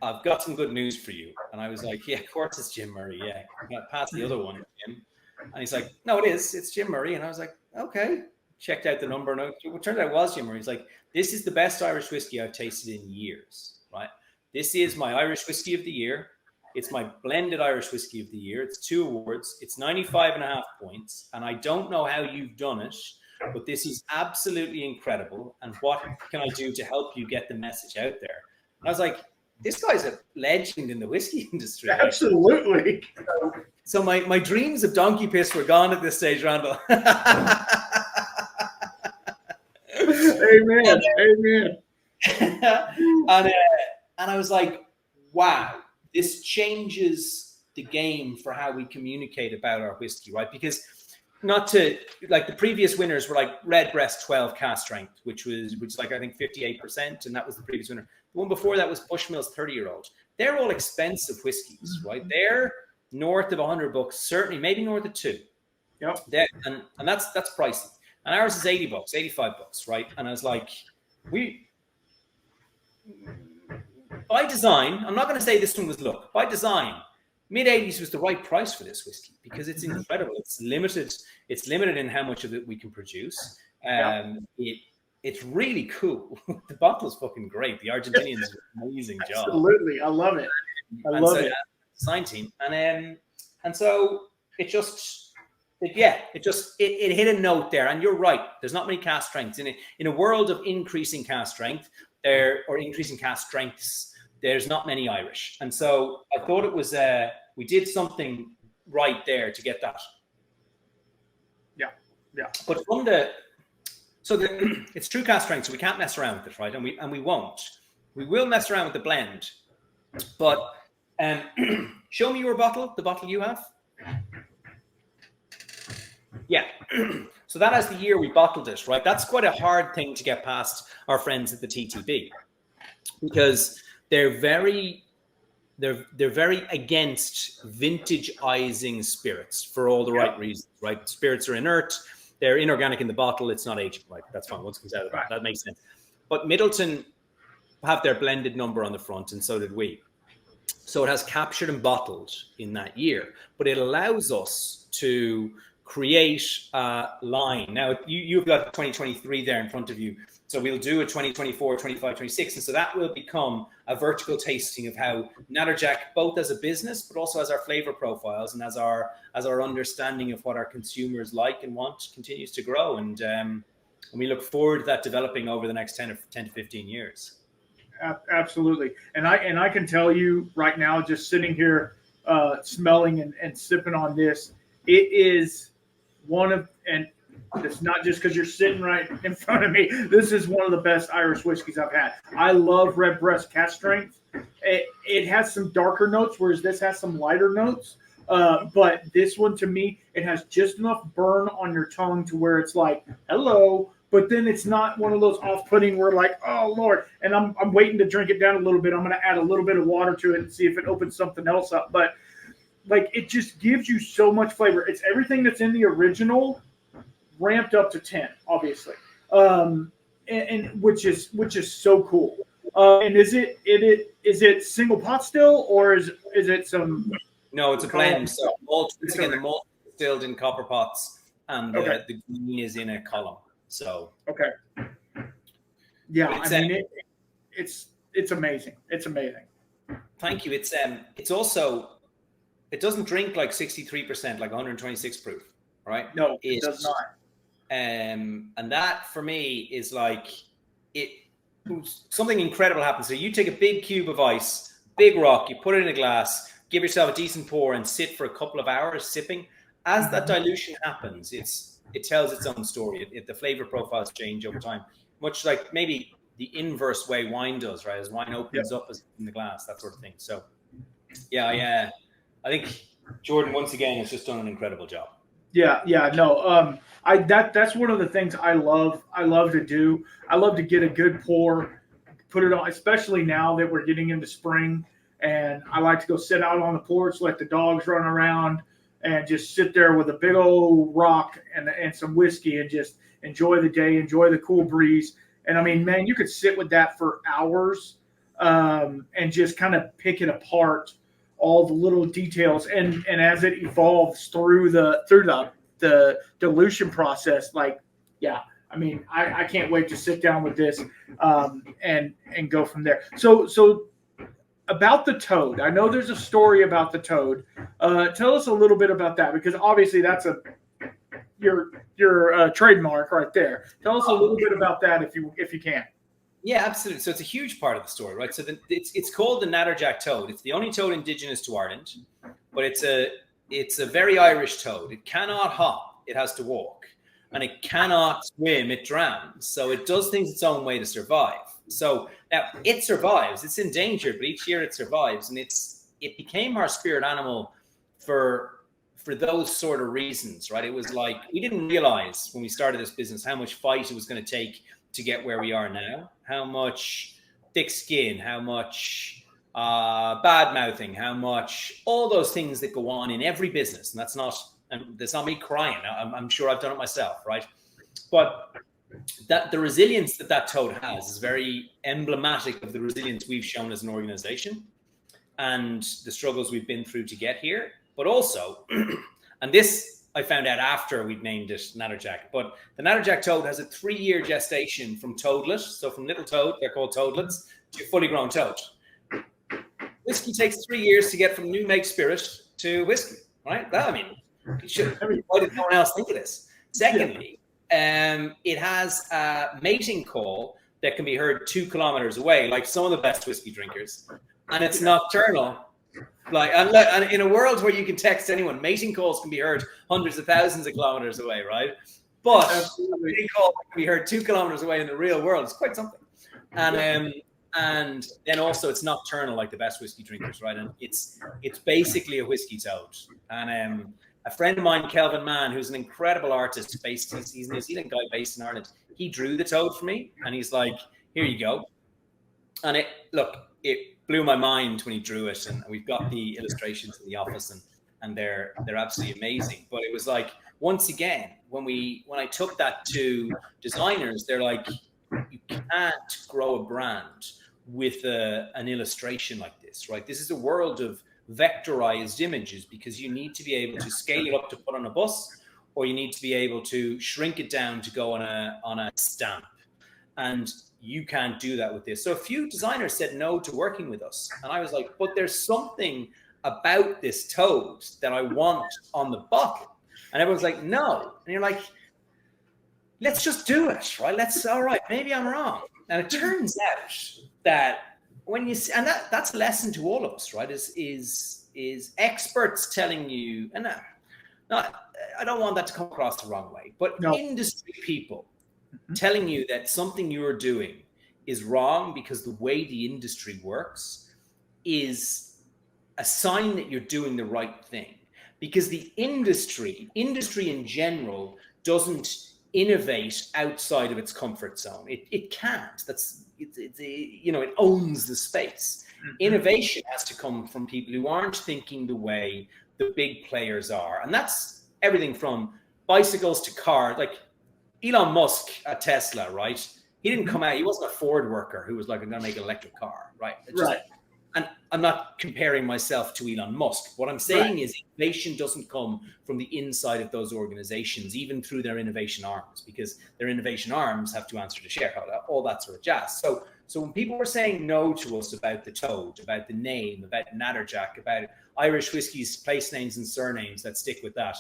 I've got some good news for you. And I was like, yeah, of course it's Jim Murray. Yeah, I'm going to pass the other one to him. And he's like, no, it is. It's Jim Murray. And I was like, okay. Checked out the number. And it turned out it was Jim Murray. He's like, this is the best Irish whiskey I've tasted in years, right? This is my Irish whiskey of the year. It's my blended Irish whiskey of the year. It's 2 awards. It's 95.5 points. And I don't know how you've done it, but this is absolutely incredible. And what can I do to help you get the message out there? And I was like, this guy's a legend in the whiskey industry. Absolutely. So my dreams of donkey piss were gone at this stage, Randall. Amen. Amen. And I was like, wow, this changes the game for how we communicate about our whiskey, right? Because not to, like, the previous winners were like Redbreast 12 cask strength, which is like, I think 58%. And that was the previous winner. The one before that was Bushmills 30-year-old. They're all expensive whiskeys, right? They're north of $100, certainly, maybe north of $2. Yep. And that's pricey. And ours is $80, $85, right? And I was like, by design, I'm not going to say this one was luck. By design, mid-80s was the right price for this whiskey because it's incredible. It's limited. It's limited in how much of it we can produce. It's really cool. The bottle's fucking great. The Argentinians did an amazing job. Absolutely, I love it. I love it. Design team, and so it hit a note there. And you're right. There's not many cask strengths in a world of increasing cask strength or increasing cask strengths. There's not many Irish, and so I thought it was we did something right there to get that. Yeah. But it's true cask strength, so we can't mess around with it, right? And we won't. We will mess around with the blend, but show me your bottle, the bottle you have. Yeah. So that is the year we bottled it, right? That's quite a hard thing to get past our friends at the TTB because they're very against vintageizing spirits for all the right reasons, right? Spirits are inert. They're inorganic in the bottle. It's not aged, right? That's fine. Once it comes out of that, that makes sense. But Middleton have their blended number on the front, and so did we. So it has captured and bottled in that year, but it allows us to create a line. Now, you've got 2023 there in front of you. So we'll do a 2024, 25, 26. And so that will become a vertical tasting of how Natterjack, both as a business, but also as our flavor profiles and as our understanding of what our consumers like and want continues to grow. And we look forward to that developing over the next 10 to 15 years. Absolutely. And I can tell you right now, just sitting here smelling and sipping on this, it is one of, and it's not just because you're sitting right in front of me. This is one of the best Irish whiskeys I've had. I love Redbreast Cask Strength. It has some darker notes, whereas this has some lighter notes. But this one, to me, it has just enough burn on your tongue to where it's like, hello. But then it's not one of those off-putting where like, oh, Lord. And I'm waiting to drink it down a little bit. I'm going to add a little bit of water to it and see if it opens something else up. But like, it just gives you so much flavor. It's everything that's in the original ramped up to 10, obviously, and which is so cool. And is it single pot still, or is it some? No, it's a blend. So malt, again, the malt is distilled in copper pots, and the green is in a column. So yeah, I mean it's amazing. It's amazing. Thank you. It's also, it doesn't drink like 63%, like 126 proof, right? No, it does not. And that for me is like something incredible happens. So you take a big cube of ice, big rock, you put it in a glass, give yourself a decent pour and sit for a couple of hours sipping. As that dilution happens, it tells its own story. The flavor profiles change over time. Much like maybe the inverse way wine does, right? As wine opens up as in the glass, that sort of thing. So yeah, I think Jordan once again has just done an incredible job. Yeah, no. That's one of the things I love to do. I love to get a good pour, put it on, especially now that we're getting into spring, and I like to go sit out on the porch, let the dogs run around, and just sit there with a big old rock and some whiskey and just enjoy the day, enjoy the cool breeze. And I mean, man, you could sit with that for hours, and just kind of pick it apart, all the little details, and as it evolves through the dilution process. Like, yeah, I mean, I can't wait to sit down with this, and go from there. So about the toad, I know there's a story about the toad. Tell us a little bit about that, because obviously that's your trademark right there. Tell us a little bit about that if you can. Yeah, absolutely. So it's a huge part of the story, right? So it's called the Natterjack toad. It's the only toad indigenous to Ireland, but it's a very Irish toad. It cannot hop, it has to walk, and it cannot swim, it drowns. So it does things its own way to survive. So now it survives. It's endangered, but each year it survives, and it became our spirit animal for those sort of reasons, right? It was like we didn't realize when we started this business how much fight it was going to take to get where we are now, how much thick skin, how much bad mouthing, how much all those things that go on in every business. And that's not me crying. I'm sure I've done it myself, right? But that the resilience that toad has is very emblematic of the resilience we've shown as an organization and the struggles we've been through to get here. But also, and this I found out after we'd named it Natterjack, but the Natterjack toad has a 3-year gestation from toadlet. So from little toad, they're called toadlets, to fully grown toad. Whiskey takes 3 years to get from new make spirit to whiskey, right? Well, I mean, why did no one else think of this? Secondly, it has a mating call that can be heard 2 kilometers away, like some of the best whiskey drinkers, and it's nocturnal. And in a world where you can text anyone, mating calls can be heard hundreds of thousands of kilometers away, right? But a mating call can be heard 2 kilometers away in the real world. It's quite something. And then also it's nocturnal, like the best whiskey drinkers, right? And it's basically a whiskey toad. And a friend of mine, Kelvin Mann, who's an incredible artist, he's a New Zealand guy based in Ireland. He drew the toad for me, and he's like, "Here you go." And it blew my mind when he drew it, and we've got the illustrations in the office, and they're absolutely amazing. But it was like, once again, when I took that to designers, they're like, you can't grow a brand with an illustration like this, right? This is a world of vectorized images, because you need to be able to scale it up to put on a bus, or you need to be able to shrink it down to go on a stamp. And you can't do that with this. So a few designers said no to working with us. And I was like, but there's something about this toad that I want on the bottle. And everyone's like, no. And you're like, let's just do it, right? All right, maybe I'm wrong. And it turns out that when you see, and that's a lesson to all of us, right? Is experts telling you, and I don't want that to come across the wrong way, but industry people telling you that something you're doing is wrong because the way the industry works is a sign that you're doing the right thing. Because the industry in general doesn't innovate outside of its comfort zone. It can't. It owns the space. Innovation has to come from people who aren't thinking the way the big players are. And that's everything from bicycles to cars. Like Elon Musk at Tesla, right? He didn't come out, he wasn't a Ford worker who was like, I'm going to make an electric car, right? Right. And I'm not comparing myself to Elon Musk. What I'm saying is innovation doesn't come from the inside of those organizations, even through their innovation arms, because their innovation arms have to answer to shareholder, all that sort of jazz. So when people were saying no to us about the toad, about the name, about Natterjack, about Irish whiskey's place names and surnames that stick with that,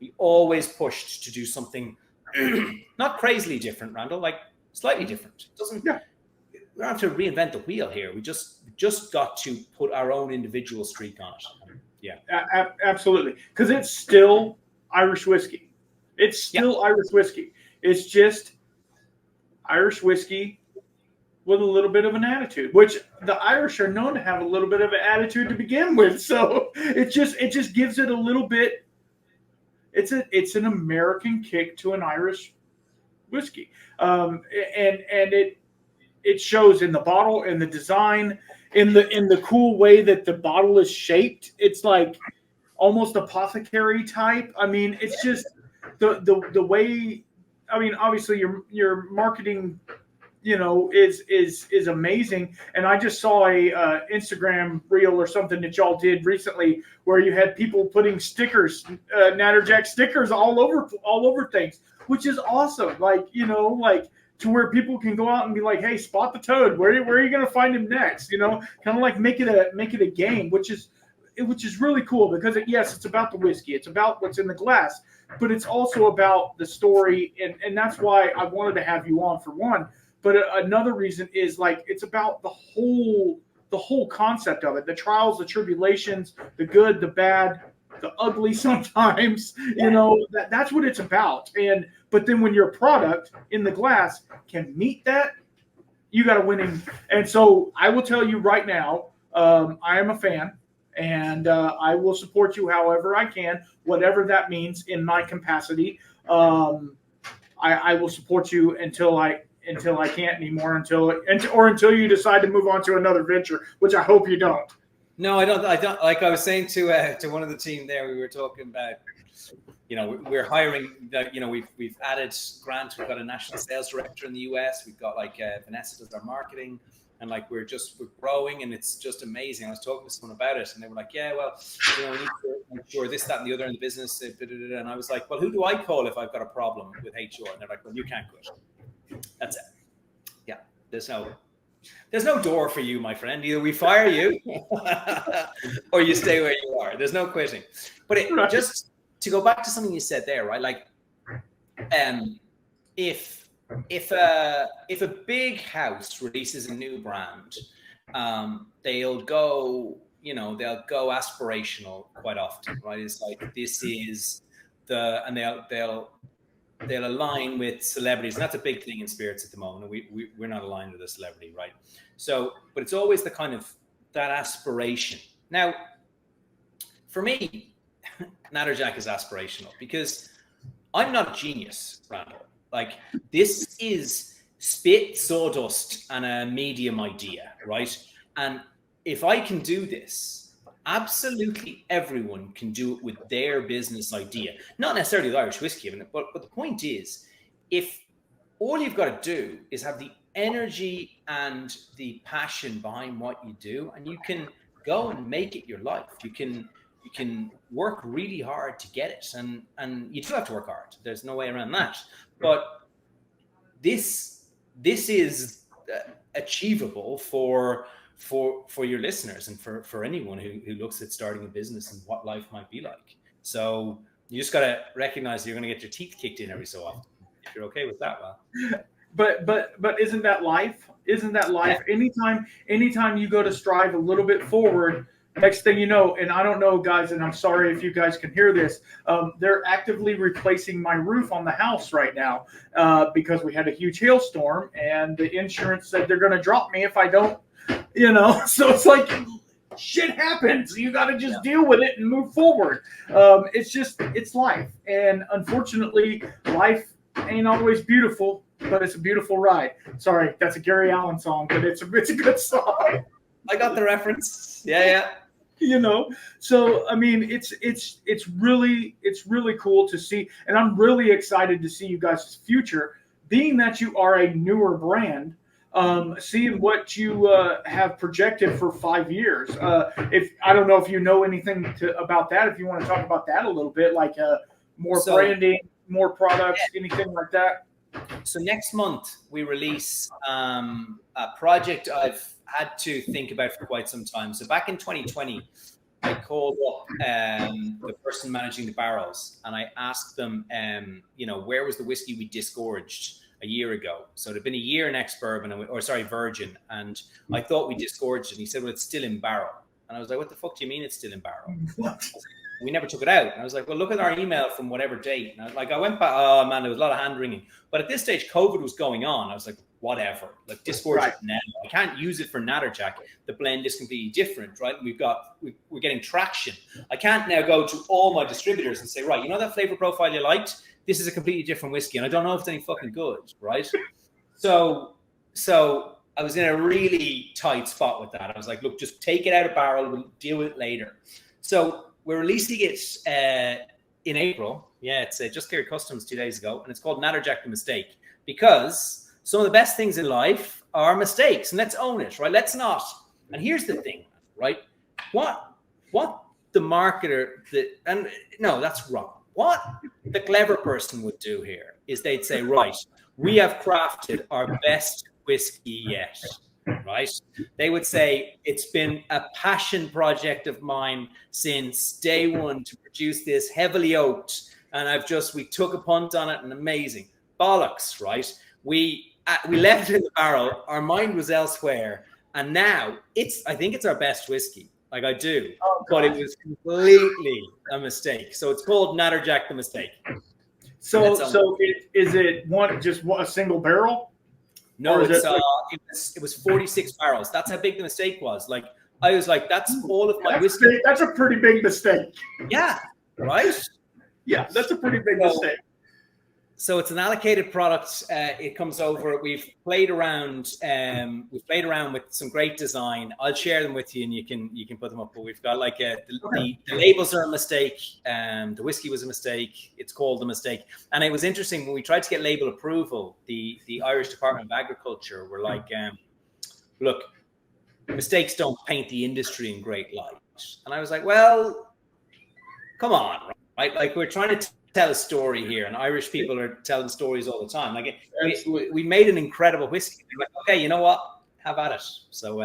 we always pushed to do something not crazily different, Randall, like slightly different. It doesn't. Yeah. We don't have to reinvent the wheel here. We just got to put our own individual streak on it. Yeah, absolutely. Because it's still Irish whiskey. It's still Irish whiskey. It's just Irish whiskey with a little bit of an attitude, which the Irish are known to have a little bit of an attitude to begin with. So it just gives it a little bit. It's an American kick to an Irish whiskey, and it shows in the bottle, in the design, in the cool way that the bottle is shaped. It's like almost apothecary type. I mean, it's just the way. I mean, obviously your marketing, is amazing. And I just saw a Instagram reel or something that y'all did recently where you had people putting stickers, Natterjack stickers all over things, which is awesome. Like, to where people can go out and be like, hey, spot the toad. Where are you going to find him next? Kind of like make it a game, which is really cool because yes, it's about the whiskey. It's about what's in the glass, but it's also about the story. And that's why I wanted to have you on, for one. But another reason is like, it's about the whole concept of it, the trials, the tribulations, the good, the bad, the ugly sometimes, that's what it's about. But then when your product in the glass can meet that, you got a winning. And so I will tell you right now, I am a fan, and I will support you however I can, whatever that means in my capacity. I will support you until I can't anymore, until you decide to move on to another venture, which I hope you don't. No, I don't. Like I was saying to one of the team there, we were talking about, we're hiring. We've added Grant. We've got a national sales director in the US. We've got Vanessa does our marketing, and we're growing, and it's just amazing. I was talking to someone about it, and they were like, "Yeah, well, we need to make sure this, that, and the other in the business." And I was like, "Well, who do I call if I've got a problem with HR?" And they're like, "Well, you can't quit. That's it. Yeah, there's no door for you, my friend. Either we fire you or you stay where you are. There's no quitting." But just to go back to something you said there, right? Like, if a big house releases a new brand, they'll go aspirational quite often, right? It's like, this is and they'll align with celebrities, and that's a big thing in spirits at the moment. We're not aligned with a celebrity, right? So, but it's always the kind of that aspiration. Now, for me, Natterjack is aspirational because I'm not a genius, Randall. Like, this is spit, sawdust, and a medium idea, right? And if I can do this, absolutely everyone can do it with their business idea. Not necessarily the Irish whiskey, but the point is, if all you've got to do is have the energy and the passion behind what you do, and you can go and make it your life. You can work really hard to get it, and you do have to work hard. There's no way around that. But this is achievable for your listeners and for anyone who looks at starting a business and what life might be like. So you just got to recognize you're going to get your teeth kicked in every so often. If you're okay with that, well. But isn't that life? Isn't that life? Yeah. Anytime you go to strive a little bit forward, next thing you know, and I don't know, guys, and I'm sorry if you guys can hear this, they're actively replacing my roof on the house right now because we had a huge hailstorm, and the insurance said they're going to drop me if I don't. So it's like, shit happens. You got to just deal with it and move forward. It's life. And unfortunately, life ain't always beautiful, but it's a beautiful ride. Sorry, that's a Gary Allan song, but it's a good song. I got the reference. Yeah. So I mean, it's really cool to see, and I'm really excited to see you guys' future, being that you are a newer brand. Seeing what you have projected for 5 years. If I don't know if you know anything about that, if you want to talk about that a little bit, like more branding, more products, anything like that. So next month we release a project I've had to think about for quite some time. So back in 2020, I called up the person managing the barrels, and I asked them, where was the whiskey we disgorged a year ago? So it had been a year next bourbon, virgin, and I thought we disgorged it. And he said, well, it's still in barrel. And I was like, what the fuck do you mean it's still in barrel? We never took it out. And I was like, well, look at our email from whatever date. And I went back, oh man, there was a lot of hand wringing. But at this stage, COVID was going on. I was like, whatever, like disgorge it now. I can't use it for Natterjack. The blend is completely different, right? We're getting traction. I can't now go to all my distributors and say, right, you know that flavor profile you liked? This is a completely different whiskey. And I don't know if it's any fucking good, right? So I was in a really tight spot with that. I was like, look, just take it out of barrel. We'll deal with it later. So we're releasing it in April. Yeah, it's just cleared customs 2 days ago. And it's called Natterjack the Mistake, because some of the best things in life are mistakes. And let's own it, right? Let's not. And here's the thing, right? What the marketer, no, that's wrong. What the clever person would do here is they'd say, right, we have crafted our best whiskey yet, right? They would say, it's been a passion project of mine since day one to produce this, heavily oaked, and we took a punt on it, and amazing. Bollocks, right? We left it in the barrel, our mind was elsewhere, and now I think it's our best whiskey. Like I do, but it was completely a mistake. So it's called Natterjack the Mistake. So is it a single barrel? No, it was 46 barrels. That's how big the mistake was. Like I was like, that's all of my whiskey. That's a pretty big mistake. Yeah, right? Yeah, that's a pretty big mistake. So it's an allocated product. It comes over. We've played around. With some great design. I'll share them with you, and you can put them up. But we've got like the labels are a mistake. The whiskey was a mistake. It's called a mistake. And it was interesting when we tried to get label approval. The Irish Department of Agriculture were like, look, mistakes don't paint the industry in great light. And I was like, well, come on, right? Like we're trying to tell a story here, and Irish people are telling stories all the time. Like we made an incredible whiskey. Like, okay, you know what? Have at it. So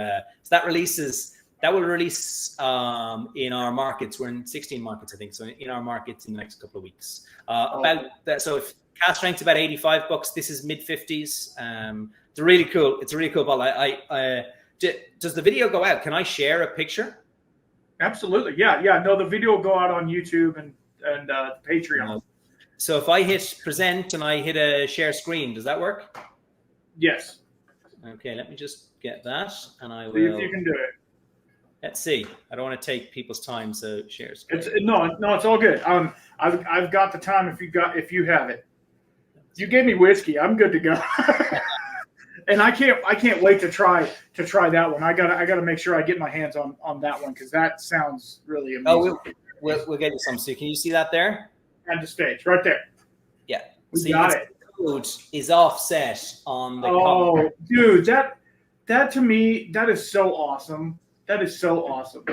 that will release in our markets. We're in 16 markets, I think. So in our markets in the next couple of weeks. About that. So if cask strength's about $85, this is mid-50s. It's a really cool bottle. Does the video go out? Can I share a picture? Absolutely. Yeah. No, the video will go out on YouTube and Patreon. So if I hit present and I hit a share screen, does that work? Yes. Okay, let me just get that, and I will. See if you can do it. Let's see. I don't want to take people's time, so share screen. No, it's all good. I've got the time if you have it. You gave me whiskey. I'm good to go. And I can't wait to try that one. I gotta make sure I get my hands on that one, because that sounds really amazing. Oh, we'll get you some. So can you see that there? At the stage, right there. Yeah. We got it. The code is offset on the cover. Dude, that to me, that is so awesome. That is so awesome.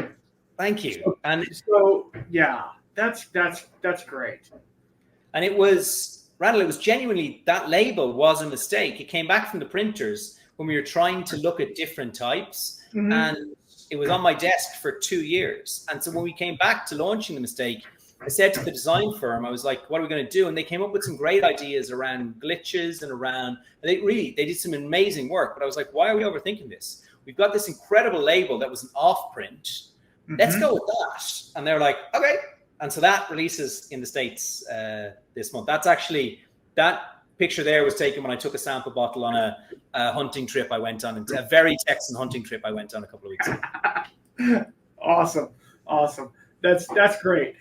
Thank you. Yeah, that's great. And it was, Randall, it was genuinely, that label was a mistake. It came back from the printers when we were trying to look at different types. Mm-hmm. And it was on my desk for 2 years. And so when we came back to launching the mistake, I said to the design firm, I was like, what are we going to do? And they came up with some great ideas around glitches and they did some amazing work. But I was like, why are we overthinking this? We've got this incredible label that was an off print. Mm-hmm. Let's go with that. And they're like, okay. And so that releases in the States this month. That's actually, that picture there was taken when I took a sample bottle on a hunting trip I went on, a very Texan hunting trip I went on a couple of weeks ago. Awesome. That's great.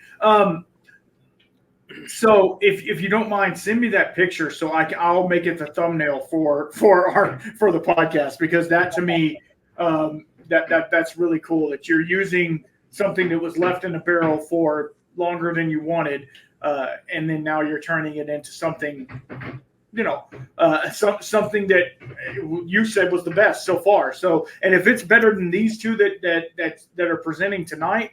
So if you don't mind, send me that picture so I'll make it the thumbnail for the podcast, because that to me that's really cool that you're using something that was left in a barrel for longer than you wanted, and then now you're turning it into something, something that you said was the best so far. So, and if it's better than these two that are presenting tonight,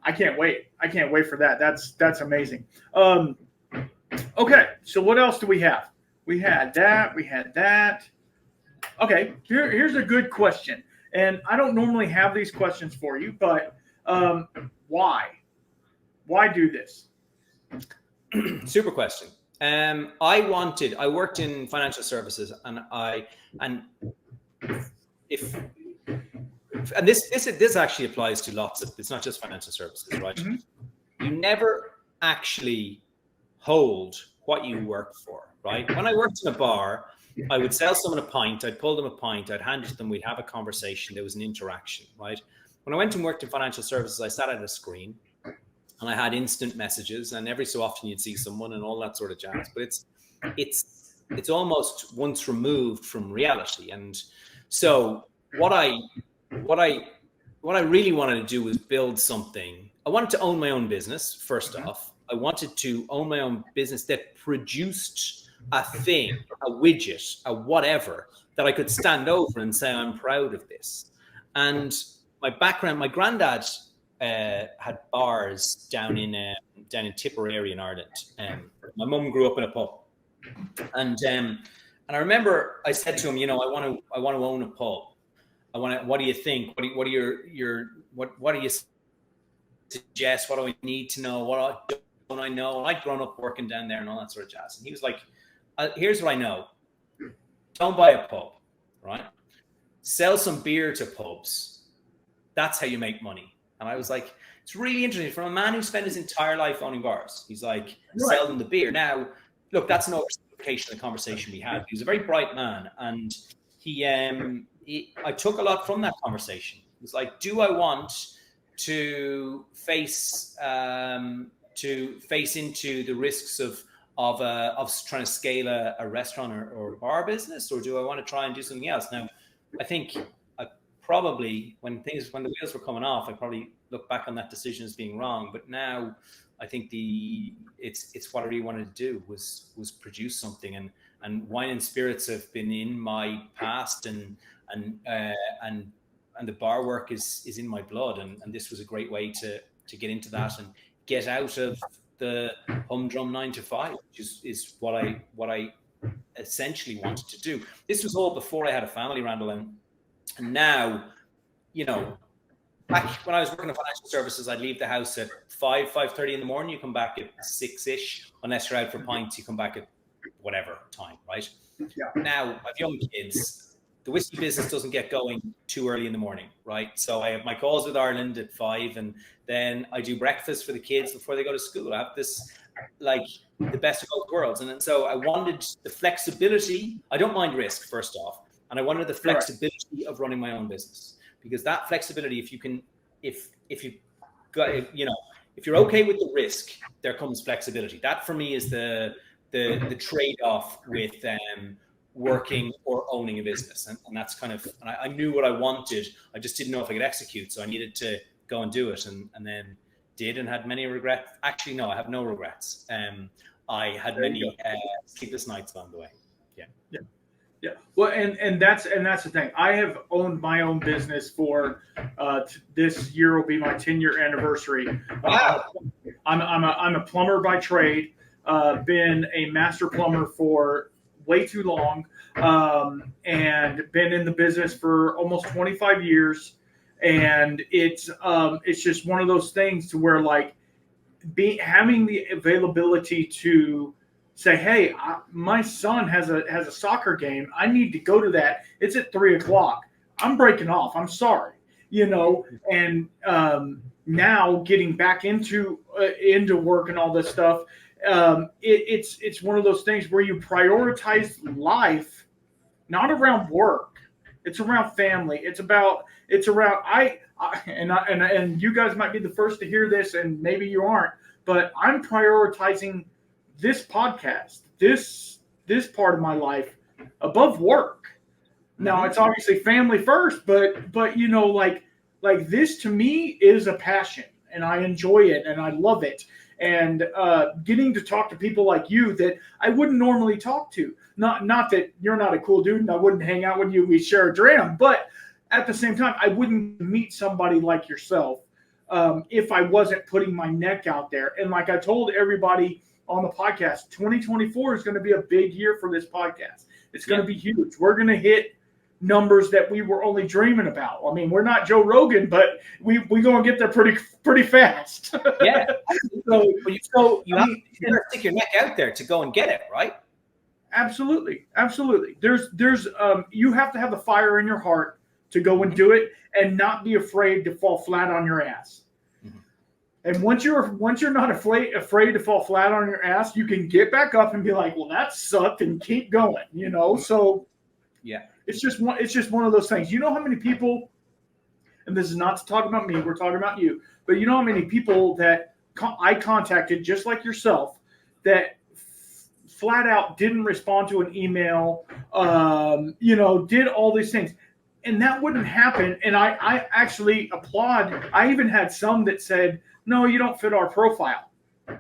I can't wait. I can't wait for that. That's amazing. Okay, so what else do we have? We had that. Okay, here's a good question. And I don't normally have these questions for you, but why? Why do this? Super question. I worked in financial services, and this actually applies to lots of, it's not just financial services, right? Mm-hmm. you never actually hold what you work for, right? When I worked in a bar, I would sell someone a pint, I'd pull them a pint, I'd hand it to them, we'd have a conversation, there was an interaction, right? When I went and worked in financial services, I sat at a screen and I had instant messages, and every so often you'd see someone and all that sort of jazz, but it's almost once removed from reality. And so what I really wanted to do was build something. I wanted to own my own business, first off. I wanted to own my own business that produced a thing, a widget, a whatever, that I could stand over and say, I'm proud of this. And my background, my granddad had bars down in Tipperary in Ireland. My mum grew up in a pub. And I remember I said to him, I want to own a pub. What do you think? What do you suggest? What do I need to know? What don't I know? And I'd grown up working down there and all that sort of jazz. And he was like, here's what I know. Don't buy a pub, right? Sell some beer to pubs. That's how you make money. And I was like, it's really interesting. From a man who spent his entire life owning bars, he's like, sell them the beer. Now, look, that's an oversimplification of the conversation we had. He was a very bright man. And I took a lot from that conversation. It was like, do I want to face into the risks of trying to scale a restaurant or bar business, or do I want to try and do something else? Now, I think I probably, when the wheels were coming off, I probably look back on that decision as being wrong. But now I think it's what I really wanted to do was produce something, and wine and spirits have been in my past, and the bar work is in my blood, and this was a great way to get into that and get out of the humdrum 9 to 5, which is what I essentially wanted to do. This was all before I had a family, Randall, and now, back when I was working in financial services, I'd leave the house at 5:30 in the morning. You come back at 6-ish, unless you're out for pints. You come back at whatever time, right? Yeah. Now, I have young kids. The whiskey business doesn't get going too early in the morning, right? So I have my calls with Ireland at 5, and then I do breakfast for the kids before they go to school. I have this, like, the best of both worlds. And so I wanted the flexibility. I don't mind risk, first off. And I wanted the flexibility of running my own business, because that flexibility, if you're okay with the risk, there comes flexibility. That for me is the trade-off with working or owning a business, and that's kind of, and I knew what I wanted. I just didn't know if I could execute, so I needed to go and do it, and then did, and had many regrets. Actually, no, I have no regrets. I had many sleepless nights along the way. Yeah. Well, and that's the thing. I have owned my own business for this year will be my 10-year anniversary. Wow. I'm a plumber by trade. Been a master plumber for way too long, and been in the business for almost 25 years. And it's just one of those things to where, like, having the availability to say, hey, my son has a soccer game. I need to go to that. It's at 3:00. I'm breaking off. I'm sorry, and now getting back into work and all this stuff. It's one of those things where you prioritize life, not around work. It's around family. It's around and you guys might be the first to hear this, and maybe you aren't, but I'm prioritizing this podcast, this part of my life above work. Now, it's obviously family first, but like this to me is a passion, and I enjoy it and I love it. And getting to talk to people like you that I wouldn't normally talk to. Not that you're not a cool dude and I wouldn't hang out with you, we share a dram, but at the same time, I wouldn't meet somebody like yourself if I wasn't putting my neck out there. And like I told everybody on the podcast, 2024 is going to be a big year for this podcast. It's going to be huge. We're going to hit numbers that we were only dreaming about. I mean, we're not Joe Rogan, but we going to get there pretty fast. Yeah. so you have to stick your neck out there to go and get it, right? Absolutely. There's you have to have the fire in your heart to go and do it, and not be afraid to fall flat on your ass. And once you're not afraid to fall flat on your ass, you can get back up and be like, well, that sucked, and keep going, you know? So yeah, it's just one of those things. You know how many people, and this is not to talk about me, we're talking about you, but you know how many people that I contacted, just like yourself, that flat out didn't respond to an email, you know, did all these things. And that wouldn't happen. And I actually applaud. I even had some that said, no, you don't fit our profile.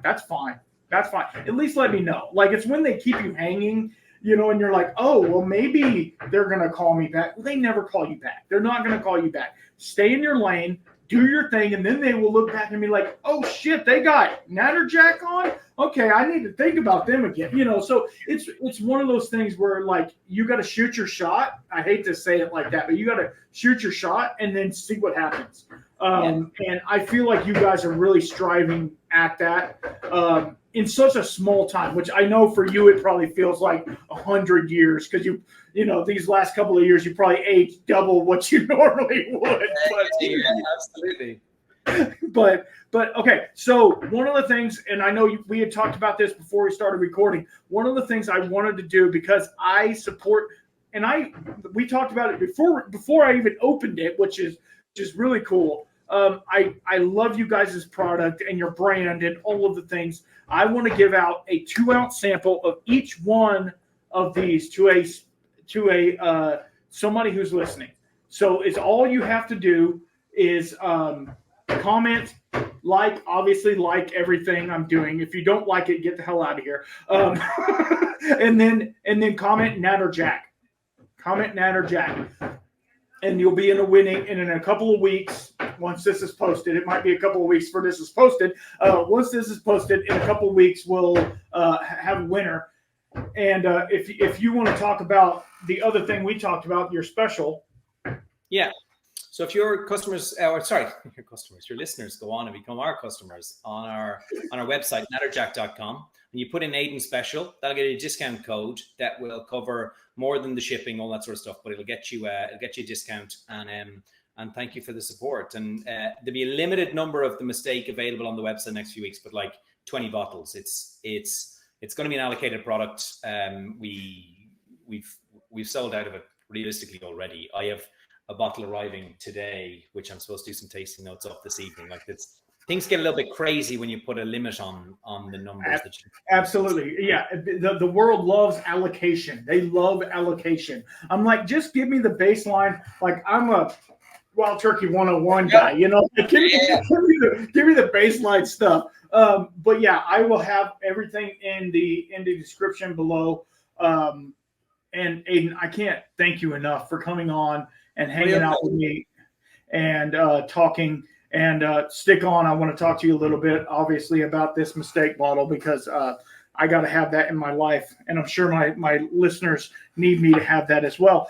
That's fine. That's fine. At least let me know. Like, it's when they keep you hanging, you know, and you're like, oh, well, maybe they're going to call me back. Well, they never call you back. They're not going to call you back. Stay in your lane, do your thing, and then they will look back and be like, oh, shit, they got Natterjack on? Okay, I need to think about them again. You know, so it's one of those things where, like, you got to shoot your shot. I hate to say it like that, but you got to shoot your shot and then see what happens. And I feel like you guys are really striving at that in such a small time, which I know for you it probably feels like 100 years, because you know, these last couple of years you probably aged double what you normally would. But, yeah, absolutely. But okay, so one of the things, and I know we had talked about this before we started recording, one of the things I wanted to do, because I support, and we talked about it before I even opened it, which is really cool. I love you guys' product and your brand and all of the things. I want to give out a 2-ounce sample of each one of these to a somebody who's listening. So it's all you have to do is comment, obviously like everything I'm doing. If you don't like it, get the hell out of here. And then comment Natterjack. Comment Natterjack. And you'll be in a winning, and in a couple of weeks, once this is posted, it might be a couple of weeks for this is posted. Once this is posted, in a couple of weeks, we'll have a winner. And if you want to talk about the other thing we talked about, your special. Yeah. So if your customers, your listeners go on and become our customers on our website, natterjack.com, and you put in Aiden Special, that'll get you a discount code that will cover more than the shipping, all that sort of stuff, but it'll get you a discount, and thank you for the support. And there'll be a limited number of the mistake available on the website next few weeks, but like 20 bottles. It's going to be an allocated product. We've sold out of it realistically already. I have a bottle arriving today, which I'm supposed to do some tasting notes of this evening. Like, things get a little bit crazy when you put a limit on the numbers. Absolutely. Yeah. The world loves allocation. They love allocation. I'm like, just give me the baseline. Like, I'm a Wild Turkey 101 guy, you know, give me the baseline stuff. But yeah, I will have everything in the description below. And Aiden, I can't thank you enough for coming on and hanging out with me and talking. And stick on. I want to talk to you a little bit, obviously, about this mistake bottle, because I got to have that in my life, and I'm sure my listeners need me to have that as well.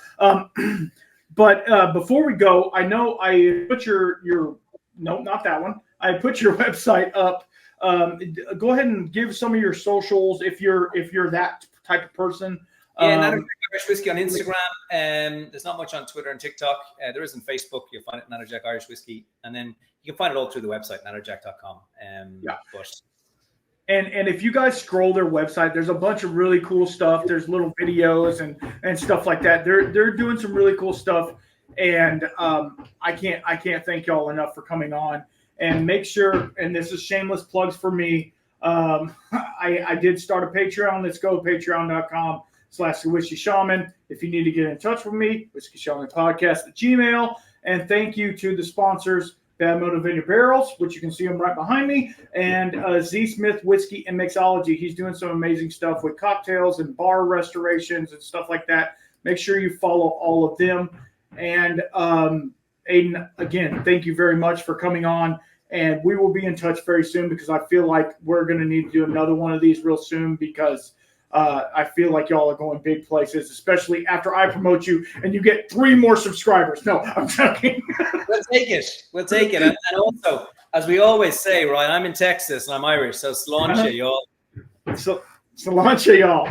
But before we go, I know I put your no, not that one. I put your website up. Go ahead and give some of your socials if you're that type of person. Yeah, Natterjack Irish Whiskey on Instagram. There's not much on Twitter and TikTok. There is on Facebook. You'll find it, Natterjack Irish Whiskey. And then you can find it all through the website, natterjack.com. Yeah. And if you guys scroll their website, there's a bunch of really cool stuff. There's little videos and stuff like that. They're doing some really cool stuff. And I can't thank y'all enough for coming on. And make sure, and this is shameless plugs for me, I did start a Patreon. Let's go, patreon.com/whiskey-shaman. If you need to get in touch with me, whiskey-shaman-podcast@gmail. And thank you to the sponsors, Bad Motive Vineyard Barrels, which you can see them right behind me, and Z.SmithWhiskeyAndMixology. He's doing some amazing stuff with cocktails and bar restorations and stuff like that. Make sure you follow all of them. And Aiden, again, thank you very much for coming on. And we will be in touch very soon, because I feel like we're going to need to do another one of these real soon, because I feel like y'all are going big places, especially after I promote you and you get 3 more subscribers. No, I'm joking. We'll take it. And also, as we always say, right, I'm in Texas and I'm Irish, so sláinte, y'all. So sláinte, y'all.